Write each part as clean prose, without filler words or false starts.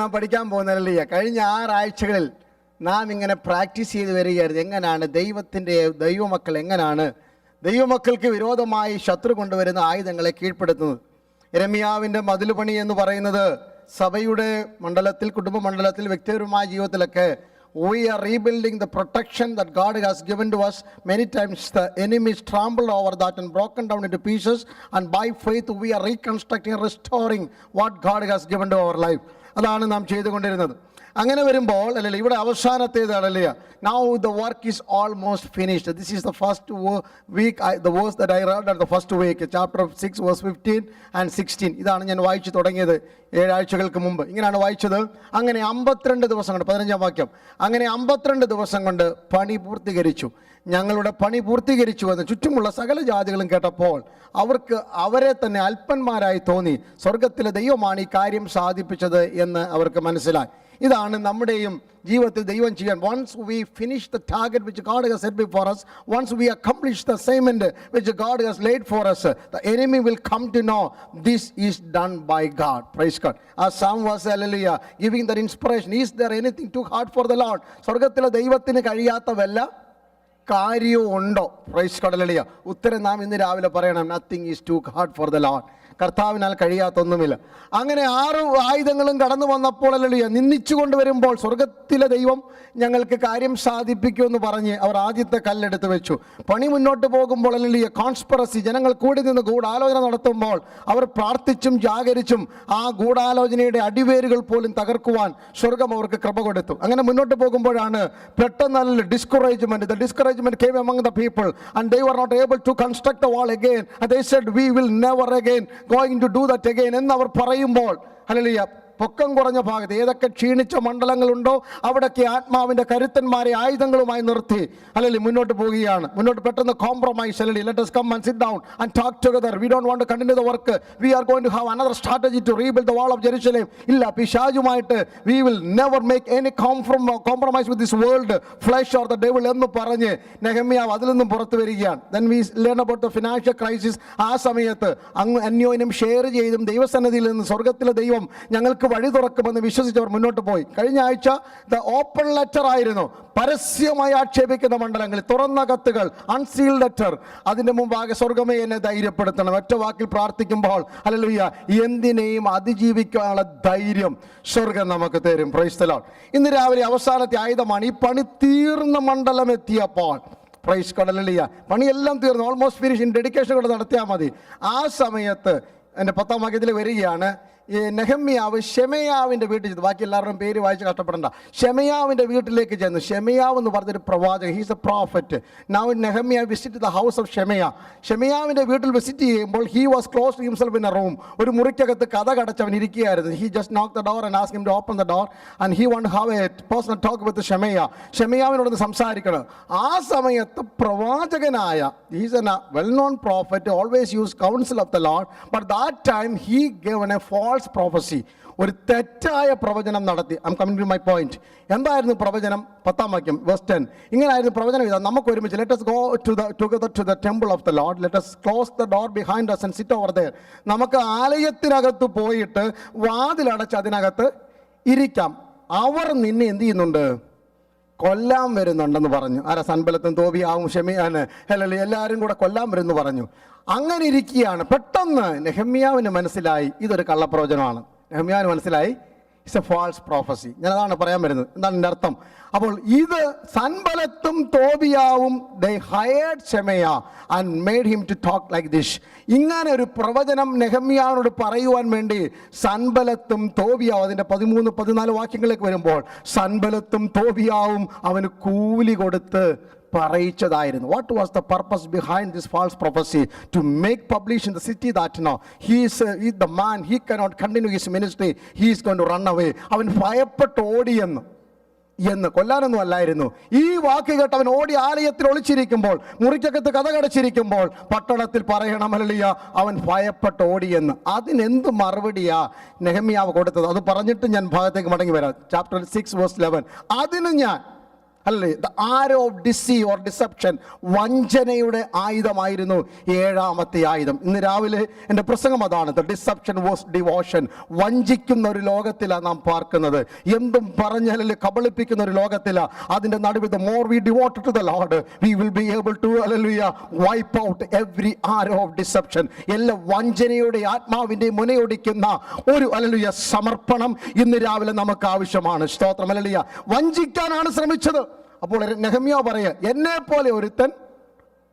നാം പഠിക്കാൻ പോകുന്നതല്ല. കഴിഞ്ഞ 6 ആഴ്ചകളിൽ നാം ഇങ്ങനെ പ്രാക്ടീസ് ചെയ്ത് വരികയായിരുന്നു. എങ്ങനെയാണ് ദൈവമക്കൾ എങ്ങനെയാണ് ദൈവമക്കൾക്ക് വിരോധമായി ശത്രു കൊണ്ടുവരുന്ന ആയുധങ്ങളെ കീഴ്പ്പെടുത്തുന്നത്. യെരമ്യാവിൻ്റെ മതിലുപണി എന്ന് പറയുന്നത് സഭയുടെ മണ്ഡലത്തിൽ, കുടുംബ മണ്ഡലത്തിൽ, വ്യക്തിപരമായ ജീവിതത്തിലൊക്കെ we are rebuilding the protection that God has given to us. Many times the enemy is trampled over that and broken down into pieces, and by faith we are reconstructing, restoring what God has given to our life. അതാണ് നാം ചെയ്തുകൊണ്ടിരുന്നത്. അങ്ങനെ വരുമ്പോൾ അല്ലല്ലേ ഇവിടെ അവസാനത്തേതാണല്ലേ, now the work is almost finished. This is the first week, the verse that I read at the first week, chapter 6 verse 15 and 16. ഇതാണ് ഞാൻ വായിച്ചു തുടങ്ങിയത് 7 ആഴ്ചകൾക്ക് മുമ്പ്. ഇങ്ങനെയാണ് വായിച്ചത്. അങ്ങനെ 52 ദിവസം കൊണ്ട്, 15-ാം വാക്യം, അങ്ങനെ 52 ദിവസം കൊണ്ട് പണി പൂർത്തീകരിച്ചു. ഞങ്ങളുടെ പണി പൂർത്തീകരിച്ചു എന്ന് ചുറ്റുമുള്ള സകല ജാതികളും കേട്ടപ്പോൾ അവർക്ക് അവരെ തന്നെ അല്പന്മാരായി തോന്നി. സ്വർഗത്തിലെ ദൈവമാണ് ഈ കാര്യം സാധിപ്പിച്ചത് എന്ന് അവർക്ക് മനസ്സിലായി. ഇതാണ് നമ്മുടെയും ജീവിതത്തിൽ ദൈവം ചെയ്യാൻ. Once we finish the target which God has set before us, once we accomplish the assignment which God has laid for us, the enemy will come to know this is done by God. Praise God. ആ Psalm was, hallelujah, giving that inspiration. Is there anything too hard for the Lord? സ്വർഗത്തിലെ ദൈവത്തിന് കഴിയാത്ത വല്ല കാര്യവും ഉണ്ടോ? Praise God. Hallelujah. ഉത്തരം നാം ഇന്ന് രാവിലെ പറയണം. Nothing is too hard for the lord. കർത്താവിനാൽ കഴിയാത്തൊന്നുമില്ല. അങ്ങനെ 6 ആയുധങ്ങളും കടന്നു വന്നപ്പോൾ ഹല്ലേലൂയ നിന്ദിച്ചു കൊണ്ടുവരുമ്പോൾ സ്വർഗത്തിലെ ദൈവം ഞങ്ങൾക്ക് കാര്യം സാധിപ്പിക്കുമെന്ന് പറഞ്ഞ് അവർ ആദ്യത്തെ കല്ലെടുത്ത് വെച്ചു. പണി മുന്നോട്ട് പോകുമ്പോൾ ഹല്ലേലൂയ കോൺസ്പിറസി, ജനങ്ങൾ കൂടി നിന്ന് ഗൂഢാലോചന നടത്തുമ്പോൾ അവർ പ്രാർത്ഥിച്ചും ജാഗരിച്ചും ആ ഗൂഢാലോചനയുടെ അടിവേരുകൾ പോലും തകർക്കുവാൻ സ്വർഗം അവർക്ക് കൃപ കൊടുത്തു. അങ്ങനെ മുന്നോട്ട് പോകുമ്പോഴാണ് പെട്ടെന്ന് discouragement, the discouragement came among the people and they were not able to construct the wall again, and they said we will never again going to do that again എന്ന് അവർ പറയുമ്പോൾ ഹല്ലേലൂയ പൊക്കം കുറഞ്ഞ ഭാഗത്ത് ഏതൊക്കെ ക്ഷീണിച്ച മണ്ഡലങ്ങളുണ്ടോ അവിടൊക്കെ ആത്മാവിൻ്റെ കരുത്തന്മാരെ ആയുധങ്ങളുമായി നിർത്തി അല്ലെങ്കിൽ മുന്നോട്ട് പോവുകയാണ്. മുന്നോട്ട് പെട്ടെന്ന് കോംപ്രമൈസ് അല്ലെങ്കിൽ let us come and sit down and talk together. We don't want to continue the work. We are going to have another strategy to rebuild the wall of Jerusalem. ഇല്ല, പിശാചുമായിട്ട് we will never make any compromise with this world, flesh or the devil എന്ന് പറഞ്ഞ് നെഹമ്യാവ് അതിൽ നിന്നും പുറത്തു വരികയാണ്. Then we learn about the financial crisis. ആ സമയത്ത് അന്യോന്യം ഷെയർ ചെയ്തും ദൈവസന്നിധിയിൽ നിന്ന് സ്വർഗത്തിലെ ദൈവം ഞങ്ങൾക്ക് വഴി തുറക്കുമെന്ന് വിശ്വസിച്ചവർ മുന്നോട്ട് പോയി. കഴിഞ്ഞ ആഴ്ച ദ ഓപ്പൺ ലെറ്റർ ആയിരുന്നു. പരസ്യമായി ആക്ഷേപിക്കുന്ന മണ്ഡലങ്ങളിൽ തുറന്ന കത്തുകൾ, അൺസീൽഡ് ലെറ്റർ. അതിന്റെ മുമ്പാകെ സ്വർഗമേ എന്നെ ധൈര്യപ്പെടുത്തണം. ഒറ്റ വാക്കിൽ പ്രാർത്ഥിക്കുമ്പോൾ ഹല്ലേലൂയ എന്തിനേയും അതിജീവിക്കാനുള്ള ധൈര്യം സ്വർഗം നമുക്ക് തരും. Price the Lord. ഇന്ന് രാവിലെ അവസാനത്തെ ആയുധമാണ്. ഈ പണി തീർന്ന മണ്ഡലം എത്തിയപ്പോൾ പ്രൈസ് ഗോഡ് ഹല്ലേലൂയ പണിയെല്ലാം തീർന്നു, ഓൾമോസ്റ്റ് ഫിനിഷ്. ഇൻ ഡെഡിക്കേഷൻ കൂടെ നടത്തിയാൽ മതി. ആ സമയത്ത് എൻ്റെ 10-ാം വാക്യത്തിൽ വരികയാണ്, നെഹമ്യാവ് ശെമയാവിൻ്റെ വീട്ടിൽ ചെന്നു. ബാക്കി എല്ലാവരുടെയും പേര് വായിച്ച് കഷ്ടപ്പെടണ്ട. ശെമയാവിൻ്റെ വീട്ടിലേക്ക് ചെന്നു. ശെമയാവ് എന്ന് പറഞ്ഞൊരു പ്രവാചകൻ, he's a prophet. Now Nehemiah visit the house of Shemaiah. ഷെമയാവിൻ്റെ വീട്ടിൽ വിസിറ്റ് ചെയ്യുമ്പോൾ he was closed himself in a room. ഒരു മുറിക്കകത്ത് കഥ കടച്ചവൻ ഇരിക്കുകയായിരുന്നു. He just knock the door and ask him to open the door and he want have a personal talk with Shemaiah. ഷെമയാവിനോടൊന്ന് സംസാരിക്കണം. ആ സമയത്ത് പ്രവാചകനായ, he's a well known prophet, always use council of the lord, but that time he given a false prophecy. ഒരു തെറ്റായ പ്രവചനം നടത്തി. I'm coming to my point. എന്തായിരുന്നു പ്രവചനം? 10-ാം വാക്യം വേഴ്സ് 10. ഇങ്ങനെയായിരുന്നു പ്രവചനം. ഇതാ, നമുക്ക് ഒരുമിച്ച് let us go together to the temple of the Lord, let us close the door behind us and sit over there. നമുക്ക് ആലയത്തിനകത്ത് പോയിട്ട് വാതിലടച്ച് അതിനകത്ത് ഇരിക്കാം. അവർ നിന്നെ എന്ത് ചെയ്യുന്നുണ്ട്? കൊല്ലാൻ വരുന്നുണ്ടെന്ന് പറഞ്ഞു. ആരാ? സൻബലത്തും തോബിയാവും ഷെമയാന് എല്ലാവരും കൂടെ കൊല്ലാൻ വരുമെന്ന് പറഞ്ഞു. അങ്ങനെ ഇരിക്കുകയാണ്. പെട്ടെന്ന് നെഹമ്യാവിന് മനസ്സിലായി ഇതൊരു കള്ളപ്രവചനമാണ്. നെഹമ്യാവിന് മനസ്സിലായി ഇറ്റ്സ് എ ഫാൾസ് പ്രോഫസി. ഞാൻ അതാണ് പറയാൻ വരുന്നത്. എന്താണ് എൻ്റെ അർത്ഥം? അപ്പോൾ ഇത് സൻബലത്തും തോബിയാവും they hired ഷെമയ and made him to talk like this. ഇങ്ങനെ ഒരു പ്രവചനം നെഹമ്യാവിനോട് പറയുവാൻ വേണ്ടി സൻബലത്തും തോബിയാവും, അതിൻ്റെ 13-14 വാക്യങ്ങളിലേക്ക് വരുമ്പോൾ സൻബലത്തും തോബിയാവും അവന് കൂലി കൊടുത്ത് പറയിച്ചതായിരുന്നു. What was the purpose behind this false prophecy? To make publish in the city that he is the man, he cannot continue his ministry, he is going to run away. അവൻ ഭയപ്പെട്ട് ഓടിയെന്ന് കൊല്ലാനൊന്നും അല്ലായിരുന്നു. ഈ വാക്ക് കേട്ട് അവൻ ഓടി ആലയത്തിൽ ഒളിച്ചിരിക്കുമ്പോൾ, മുറിക്കകത്ത് കഥ കടച്ചിരിക്കുമ്പോൾ പട്ടണത്തിൽ പറയണം ഹല്ലേലൂയ അവൻ ഭയപ്പെട്ട് ഓടിയെന്ന്. അതിനെന്ത് മറുപടിയാ നെഹമ്യാവ് കൊടുത്തത്? അത് പറഞ്ഞിട്ട് ഞാൻ ഭാഗത്തേക്ക് മടങ്ങി വരാം. Chapter 6 verse 11. അതിന് ഞാൻ അല്ലേ? The arrow of deceive or deception, വഞ്ചനയുടെ ആയുധമായിരുന്നു ഏഴാമത്തെ ആയുധം. ഇന്ന് രാവിലെ എൻ്റെ പ്രസംഗം അതാണ്. The deception was devotion. വഞ്ചിക്കുന്ന ഒരു ലോകത്തിലാണ് നാം പാർക്കുന്നത്. എന്തും പറഞ്ഞാൽ കബളിപ്പിക്കുന്ന ഒരു ലോകത്തിലാണ്. അതിൻ്റെ നടുവിൽ the more we devoted to the Lord we will be able to hallelujah wipe out every arrow of deception. എല്ലാ വഞ്ചനയുടെ ആത്മാവിൻ്റെ മുനയൊടിക്കുന്ന ഒരു ഹല്ലേലൂയ സമർപ്പണം ഇന്ന് രാവിലെ നമുക്ക് ആവശ്യമാണ്. സ്തോത്രം. ഹല്ലേലൂയ. വഞ്ചിക്കാനാണ് ശ്രമിച്ചത്. അപ്പോൾ നെഹമ്യാ പറയുക, എന്നെ പോലെ ഒരുത്തൻ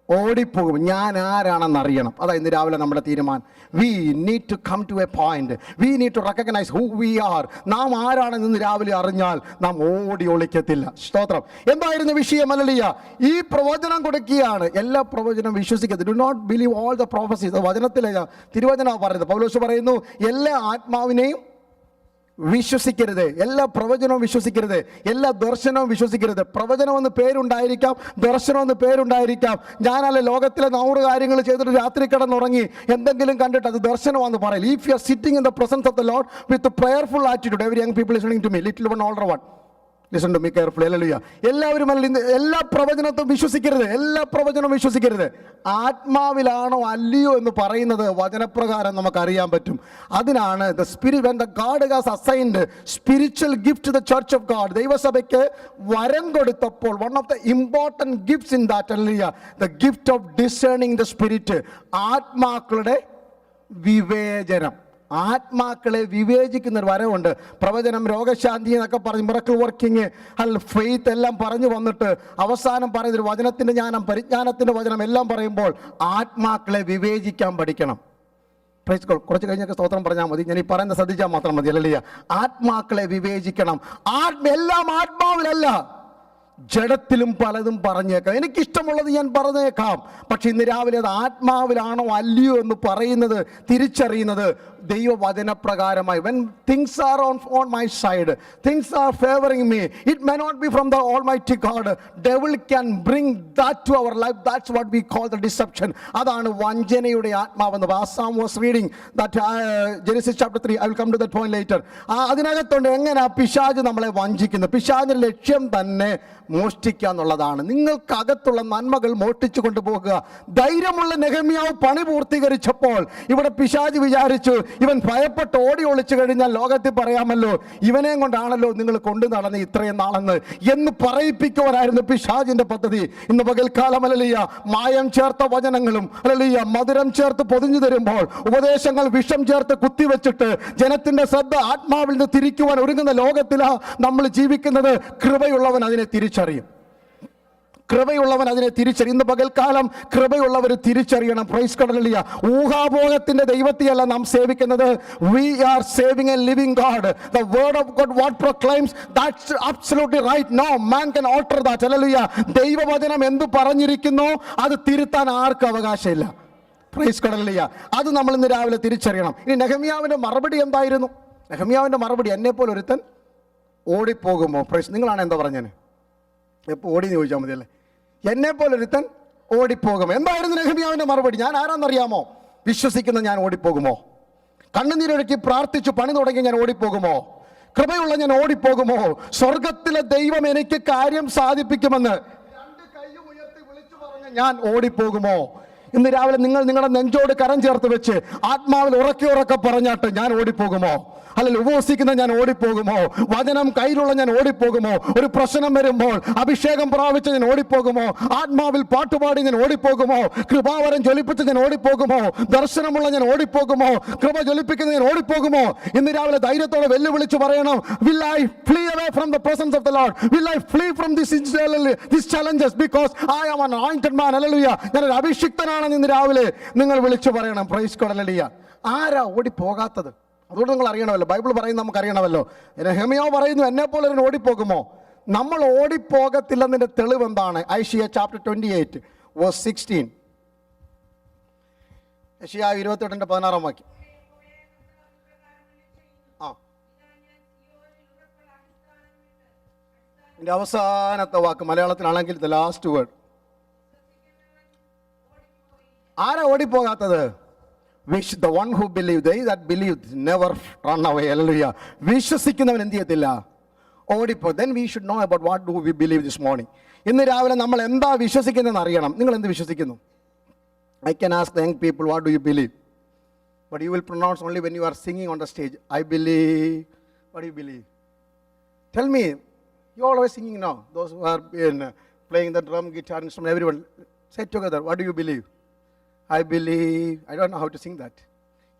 ഓടിപ്പോകും, ഞാൻ ആരാണെന്ന് അറിയണം. അതാ ഇന്ന് രാവിലെ നമ്മുടെ തീരുമാനം. We need to come to a point. We need to recognize who we are. നാം ആരാണെന്ന് ഇന്ന് രാവിലെ അറിഞ്ഞാൽ നാം ഓടി ഒളിക്കത്തില്ല. സ്തോത്രം. എന്തായിരുന്നു വിഷയം? ഹല്ലേലൂയ. ഈ പ്രവചനം കൊടുക്കുകയാണ്. എല്ലാ പ്രവചനം വിശ്വസിക്കരുത്. Do not believe all the prophecies. വചനത്തിലെ തിരുവചനം പറയുന്നത്. പൗലോസ് പറയുന്നു, എല്ലാ ആത്മാവിനെയും വിശ്വസിക്കരുത്, എല്ലാ പ്രവചനവും വിശ്വസിക്കരുത്, എല്ലാ ദർശനവും വിശ്വസിക്കരുത്. പ്രവചനമെന്ന് പേരുണ്ടായിരിക്കാം, ദർശനമെന്ന് പേരുണ്ടായിരിക്കാം. ഞാനല്ല ലോകത്തിലെ 100 കാര്യങ്ങൾ ചെയ്തിട്ട് രാത്രി കിടന്നുറങ്ങി എന്തെങ്കിലും കണ്ടിട്ട് അത് ദർശനമാണെന്ന് പറയില്ല. If you are sitting in the presence of the Lord with prayerful attitude, every young people listening to me, little one older one, listen to me carefully. Hallelujah. എല്ലാവരും എല്ലാ പ്രവചനത്തും വിശ്വസിക്കരുത്, എല്ലാ പ്രവചനവും വിശ്വസിക്കരുത്. ആത്മാവിലാണോ അല്ലയോ എന്ന് പറയുന്നത് വചനപ്രകാരം നമുക്കറിയാൻ പറ്റും. അതിനാണ് the spirit when the God has assigned spiritual gift to the church of God. ദൈവസഭയ്ക്ക് വരം കൊടുത്തപ്പോൾ one of the important gifts in that, hallelujah, the gift of discerning the spirit. ആത്മാക്കളുടെ വിവേചനം. ആത്മാക്കളെ വിവേചിക്കുന്ന ഒരു വരവുണ്ട്. പ്രവചനം, രോഗശാന്തി എന്നൊക്കെ പറഞ്ഞ് മിറക്കിൾ വർക്കിംഗ്, ഫെയ്ത്ത് എല്ലാം പറഞ്ഞു വന്നിട്ട് അവസാനം പറയുന്നൊരു വചനത്തിൻ്റെ ജ്ഞാനം, പരിജ്ഞാനത്തിൻ്റെ വചനം എല്ലാം പറയുമ്പോൾ ആത്മാക്കളെ വിവേചിക്കാൻ പഠിക്കണം. കുറച്ച് കഴിഞ്ഞൊക്കെ സ്തോത്രം പറഞ്ഞാൽ മതി. ഞാൻ ഈ പറയുന്നത് ശ്രദ്ധിച്ചാൽ മാത്രം മതി. ഹല്ലേലൂയ. ആത്മാക്കളെ വിവേചിക്കണം. എല്ലാം ആത്മാവിലല്ല, ജഡത്തിലും പലതും പറഞ്ഞേക്കാം. എനിക്കിഷ്ടമുള്ളത് ഞാൻ പറഞ്ഞേക്കാം. പക്ഷെ ഇന്ന് രാവിലെ അത് ആത്മാവിലാണോ അല്ലയോ എന്ന് പറയുന്നത്, തിരിച്ചറിയുന്നത് ദൈവവചനപ്രകാരമായി. when things are on my side, things are favoring me, it may not be from the almighty God. Devil can bring that to our life. That's what we call the deception. അതാണ് വഞ്ചനയുടെ ആത്മാവെന്ന്. Sam was reading that Genesis chapter 3. I will come to that point later. അതിനകത്തുണ്ട് എങ്ങനെ പിശാച് നമ്മളെ വഞ്ചിക്കുന്നു. പിശാചിന്റെ ലക്ഷ്യം തന്നെ മോഷ്ടിക്കുക എന്നുള്ളതാണ്. നിങ്ങൾക്കകത്തുള്ള നന്മകൾ മോഷ്ടിച്ചു കൊണ്ടുപോകുക. ധൈര്യമുള്ള നെഹമ്യാവ് പണി പൂർത്തീകരിച്ചപ്പോൾ ഇവിടെ പിശാച് വിചാരിച്ചു, ഇവൻ ഭയപ്പെട്ട് ഓടി ഒളിച്ചു കഴിഞ്ഞാൽ ലോകത്തിൽ പറയാമല്ലോ, ഇവനെയും കൊണ്ടാണല്ലോ നിങ്ങൾ കൊണ്ടു നടന്ന് ഇത്രയും നാളെന്ന് എന്ന് പറയിപ്പിക്കുവാനായിരുന്നു പിശാചിന്റെ പദ്ധതി. ഇന്ന് പകൽക്കാലം ഹല്ലേലൂയ മായം ചേർത്ത വചനങ്ങളും ഹല്ലേലൂയ മധുരം ചേർത്ത് പൊതിഞ്ഞു തരുമ്പോൾ, ഉപദേശങ്ങൾ വിഷം ചേർത്ത് കുത്തിവെച്ചിട്ട് ജനത്തിന്റെ ശ്രദ്ധ ആത്മാവിൽ നിന്ന് തിരിക്കുവാൻ ഒരുങ്ങുന്ന ലോകത്തിലാണ് നമ്മൾ ജീവിക്കുന്നത്. കൃപയുള്ളവൻ അതിനെ തിരിച്ചറിയും. കൃപയുള്ളവൻ അതിനെ തിരിച്ചറിയും. ഇന്ന് പകൽക്കാലം കൃപയുള്ളവർ തിരിച്ചറിയണം. Praise God. ഹല്ലേലൂയ. ഊഹാഭോഗത്തിന്റെ ദൈവത്തെയല്ല നാം സേവിക്കുന്നത്. We are serving a living God. The word of God what proclaims, that's absolutely right. No man can alter that. Hallelujah. ദൈവവചനം എന്ത് പറഞ്ഞിരിക്കുന്നോ അത് തിരുത്താൻ ആർക്കും അവകാശമില്ല. Praise God. ഹല്ലേലൂയ. അത് നമ്മൾ ഇന്ന് രാവിലെ തിരിച്ചറിയണം. ഇനി നെഹമ്യാവിന്റെ മറുപടി എന്തായിരുന്നു? നെഹമ്യാവിന്റെ മറുപടി, എന്നെപ്പോലെ ഒരുത്തൻ ഓടിപ്പോകുമോ? പ്രൈസ്. നിങ്ങളാണ് എന്താ പറഞ്ഞത്? എപ്പോൾ ഓടിയെന്ന് ചോദിച്ചാൽ മതിയല്ലേ. എന്നെപ്പോലെ ഒരുത്തൻ ഓടിപ്പോകുമോ? എന്തായിരുന്നു നെഹമ്യാവിന്റെ മറുപടി? ഞാൻ ആരാന്നറിയാമോ? വിശ്വസിക്കുന്ന ഞാൻ ഓടിപ്പോകുമോ? കണ്ണുനീരൊഴുക്കി പ്രാർത്ഥിച്ചു പണി തുടങ്ങി ഞാൻ ഓടിപ്പോകുമോ? കൃപയുള്ള ഞാൻ ഓടിപ്പോകുമോ? സ്വർഗത്തിലെ ദൈവം എനിക്ക് കാര്യം സാധിപ്പിക്കുമെന്ന് 2 കൈയും ഉയർത്തി വിളിച്ചു പറഞ്ഞ ഞാൻ ഓടിപ്പോകുമോ? ഇന്ന് രാവിലെ നിങ്ങൾ നിങ്ങളുടെ നെഞ്ചോട് കരം ചേർത്ത് വെച്ച് ആത്മാവിൽ ഉറക്കെ പറഞ്ഞാട്ട് ഞാൻ ഓടിപ്പോകുമോ? അല്ലെങ്കിൽ ഉപവസിക്കുന്ന ഞാൻ ഓടിപ്പോകുമോ? വചനം കയ്യിലുള്ള ഞാൻ ഓടിപ്പോകുമോ? ഒരു പ്രശ്നം വരുമ്പോൾ അഭിഷേകം പ്രാപിച്ച് ഞാൻ ഓടിപ്പോകുമോ? ആത്മാവിൽ പാട്ടുപാടി ഞാൻ ഓടിപ്പോകുമോ? കൃപാവരം ജ്വലിപ്പിച്ച് ഞാൻ ഓടിപ്പോകുമോ? ദർശനമുള്ള ഞാൻ ഓടിപ്പോകുമോ? കൃപ ജ്വലിപ്പിക്കുന്ന ഞാൻ ഓടിപ്പോകുമോ? ഇന്ന് രാവിലെ ധൈര്യത്തോടെ വെല്ലുവിളിച്ച് പറയണം, will I flee away from the presence of the Lord? Will I flee from these challenges because I am an anointed man? Hallelujah. ഞാനൊരു അഭിഷിക്തനാണെന്ന് ഇന്ന് രാവിലെ നിങ്ങൾ വിളിച്ചു പറയണം. Price God. ഹല്ലേലൂയ. ആരാ ഓടിപ്പോകാത്തത്? അതുകൊണ്ട് നിങ്ങൾ അറിയണമല്ലോ. ബൈബിൾ പറയുന്നത് നമുക്ക് അറിയണമല്ലോ. നെഹമ്യാവ് പറയുന്നു, എന്നെപ്പോലെ ഒരു ഓടിപ്പോകുമോ? നമ്മൾ ഓടിപ്പോകത്തില്ലെന്നതിൻ്റെ തെളിവ് എന്താണ്? ഐശയ്യ ചാപ്റ്റർ 28 വേഴ്സ് 16. യെശയ്യാ 28:16 വാക്യം. ഇതിൻ്റെ അവസാനത്തെ വാക്ക് മലയാളത്തിലാണെങ്കിൽ ദ ലാസ്റ്റ് വേർഡ്. ആരാ ഓടിപ്പോകാത്തത്? The one who believed, they that believed never run away. Hallelujah. വിശ്വസിക്കുന്നവൻ എന്ത് ചെയ്യത്തില്ല? ഓടിപ്പോ. Then we should know about what do we believe this morning. ഇന്ന് രാവിലെ നമ്മൾ എന്താ വിശ്വസിക്കുന്നതെന്ന് അറിയണം. നിങ്ങൾ എന്ത് വിശ്വസിക്കുന്നു? I can ask the young people, what do you believe? But you will pronounce only when you are singing on the stage. I believe. What do you believe? Tell me. You always singing now. Those who are playing the drum, guitar, instrument, everyone. Say it together. What do you believe? I believe. I don't know how to sing that.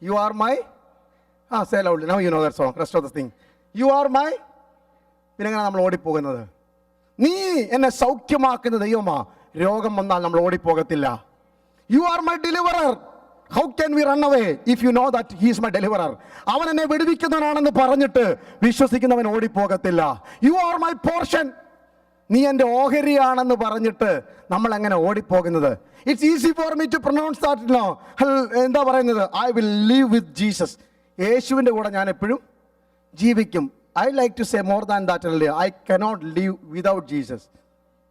You are my. Say loudly. Now you know that song. Rest of the thing. You are my. പിന്നെ എങ്ങനെ നമ്മൾ ഓടിപ്പോകുന്നത്? നീ എന്നെ സൗഖ്യമാക്കുന്ന ദൈവമാ. രോഗം വന്നാൽ നമ്മൾ ഓടിപ്പോകത്തില്ല. You are my deliverer. How can we run away if you know that he is my deliverer? അവൻ എന്നെ വിടുവിക്കുന്നവനാണെന്ന് പറഞ്ഞിട്ട് വിശ്വസിക്കുന്നവൻ ഓടിപ്പോകത്തില്ല. You are my portion. നീ എൻ്റെ ഓഹരിയാണെന്ന് പറഞ്ഞിട്ട് നമ്മൾ എങ്ങനെ ഓടിപ്പോകുന്നത്? It's easy for me to pronounce that. എന്താ പറയുന്നത്? I will live with Jesus. യേശുവിൻ്റെ കൂടെ ഞാൻ എപ്പോഴും ജീവിക്കും. I like to say more than that. I cannot live without Jesus.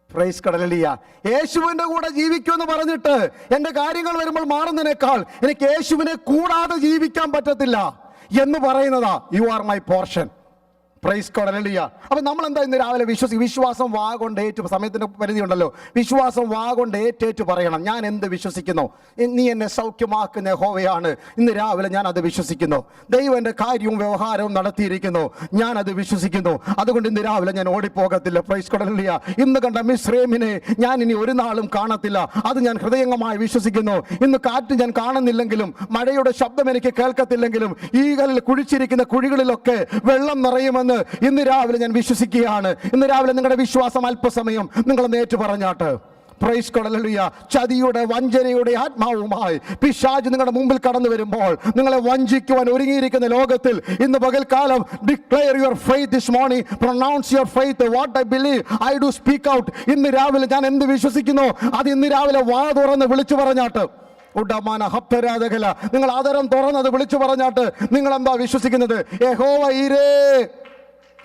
Praise കടലിയ. യേശുവിൻ്റെ കൂടെ ജീവിക്കുമെന്ന് പറഞ്ഞിട്ട് എൻ്റെ കാര്യങ്ങൾ വരുമ്പോൾ മാറുന്നതിനേക്കാൾ എനിക്ക് യേശുവിനെ കൂടാതെ ജീവിക്കാൻ പറ്റത്തില്ല എന്ന് പറയുന്നതാ you are my portion. Praise കടലിയ. അപ്പം നമ്മൾ എന്താ ഇന്ന് രാവിലെ വിശ്വാസം വാ കൊണ്ട് ഏറ്റു. സമയത്തിൻ്റെ പരിധി ഉണ്ടല്ലോ. വിശ്വാസം വാ കൊണ്ട് ഏറ്റേറ്റ് പറയണം. ഞാൻ എന്ത് വിശ്വസിക്കുന്നു? നീ എന്നെ സൗഖ്യമാക്കുന്ന യഹോവയാണ്. ഇന്ന് രാവിലെ ഞാൻ അത് വിശ്വസിക്കുന്നു. ദൈവം എൻ്റെ കാര്യവും വ്യവഹാരവും നടത്തിയിരിക്കുന്നു. ഞാൻ അത് വിശ്വസിക്കുന്നു. അതുകൊണ്ട് ഇന്ന് രാവിലെ ഞാൻ ഓടിപ്പോകത്തില്ല. പ്രൈസ് കടലിയ. ഇന്ന് കണ്ട മിസ്രൈമിനെ ഞാൻ ഇനി ഒരു നാളും കാണത്തില്ല. അത് ഞാൻ ഹൃദയംഗമായി വിശ്വസിക്കുന്നു. ഇന്ന് കാറ്റ് ഞാൻ കാണുന്നില്ലെങ്കിലും മഴയുടെ ശബ്ദം എനിക്ക് കേൾക്കത്തില്ലെങ്കിലും ഈകളിൽ കുഴിച്ചിരിക്കുന്ന കുഴികളിലൊക്കെ വെള്ളം നിറയുമെന്ന് ഇന്ന് രാവിലെ ഞാൻ വിശ്വസിക്കുകയാണ്. ഇന്ന് രാവിലെ നിങ്ങളുടെ വിശ്വാസം അല്പസമയം നിങ്ങളൊന്ന് ഏറ്റു പറഞ്ഞാട്ട്. Price hallelujah. ചതിയുടെ വഞ്ചനയുടെ ആത്മാവുമായി പിശാച് നിങ്ങളുടെ മുമ്പിൽ കടന്നു വരുമ്പോൾ നിങ്ങളെ വഞ്ചിക്കുവാൻ ഒരുങ്ങിയിരിക്കുന്ന ലോകത്തിൽ ഇന്ന് പകൽക്കാലം declare your faith this morning. Pronounce your faith. What I believe I do speak out. ഇന്ന് രാവിലെ ഞാൻ എന്ത് വിശ്വസിക്കുന്നു അത് ഇന്ന് രാവിലെ വാ തുറന്ന് വിളിച്ചു പറഞ്ഞാട്ട്. ഉടമാന ഹപ്തരാധകല. നിങ്ങൾ ആദരം തുറന്നത് വിളിച്ചു പറഞ്ഞാട്ട് നിങ്ങൾ എന്താ വിശ്വസിക്കുന്നത്? യഹോവ ഈരേ.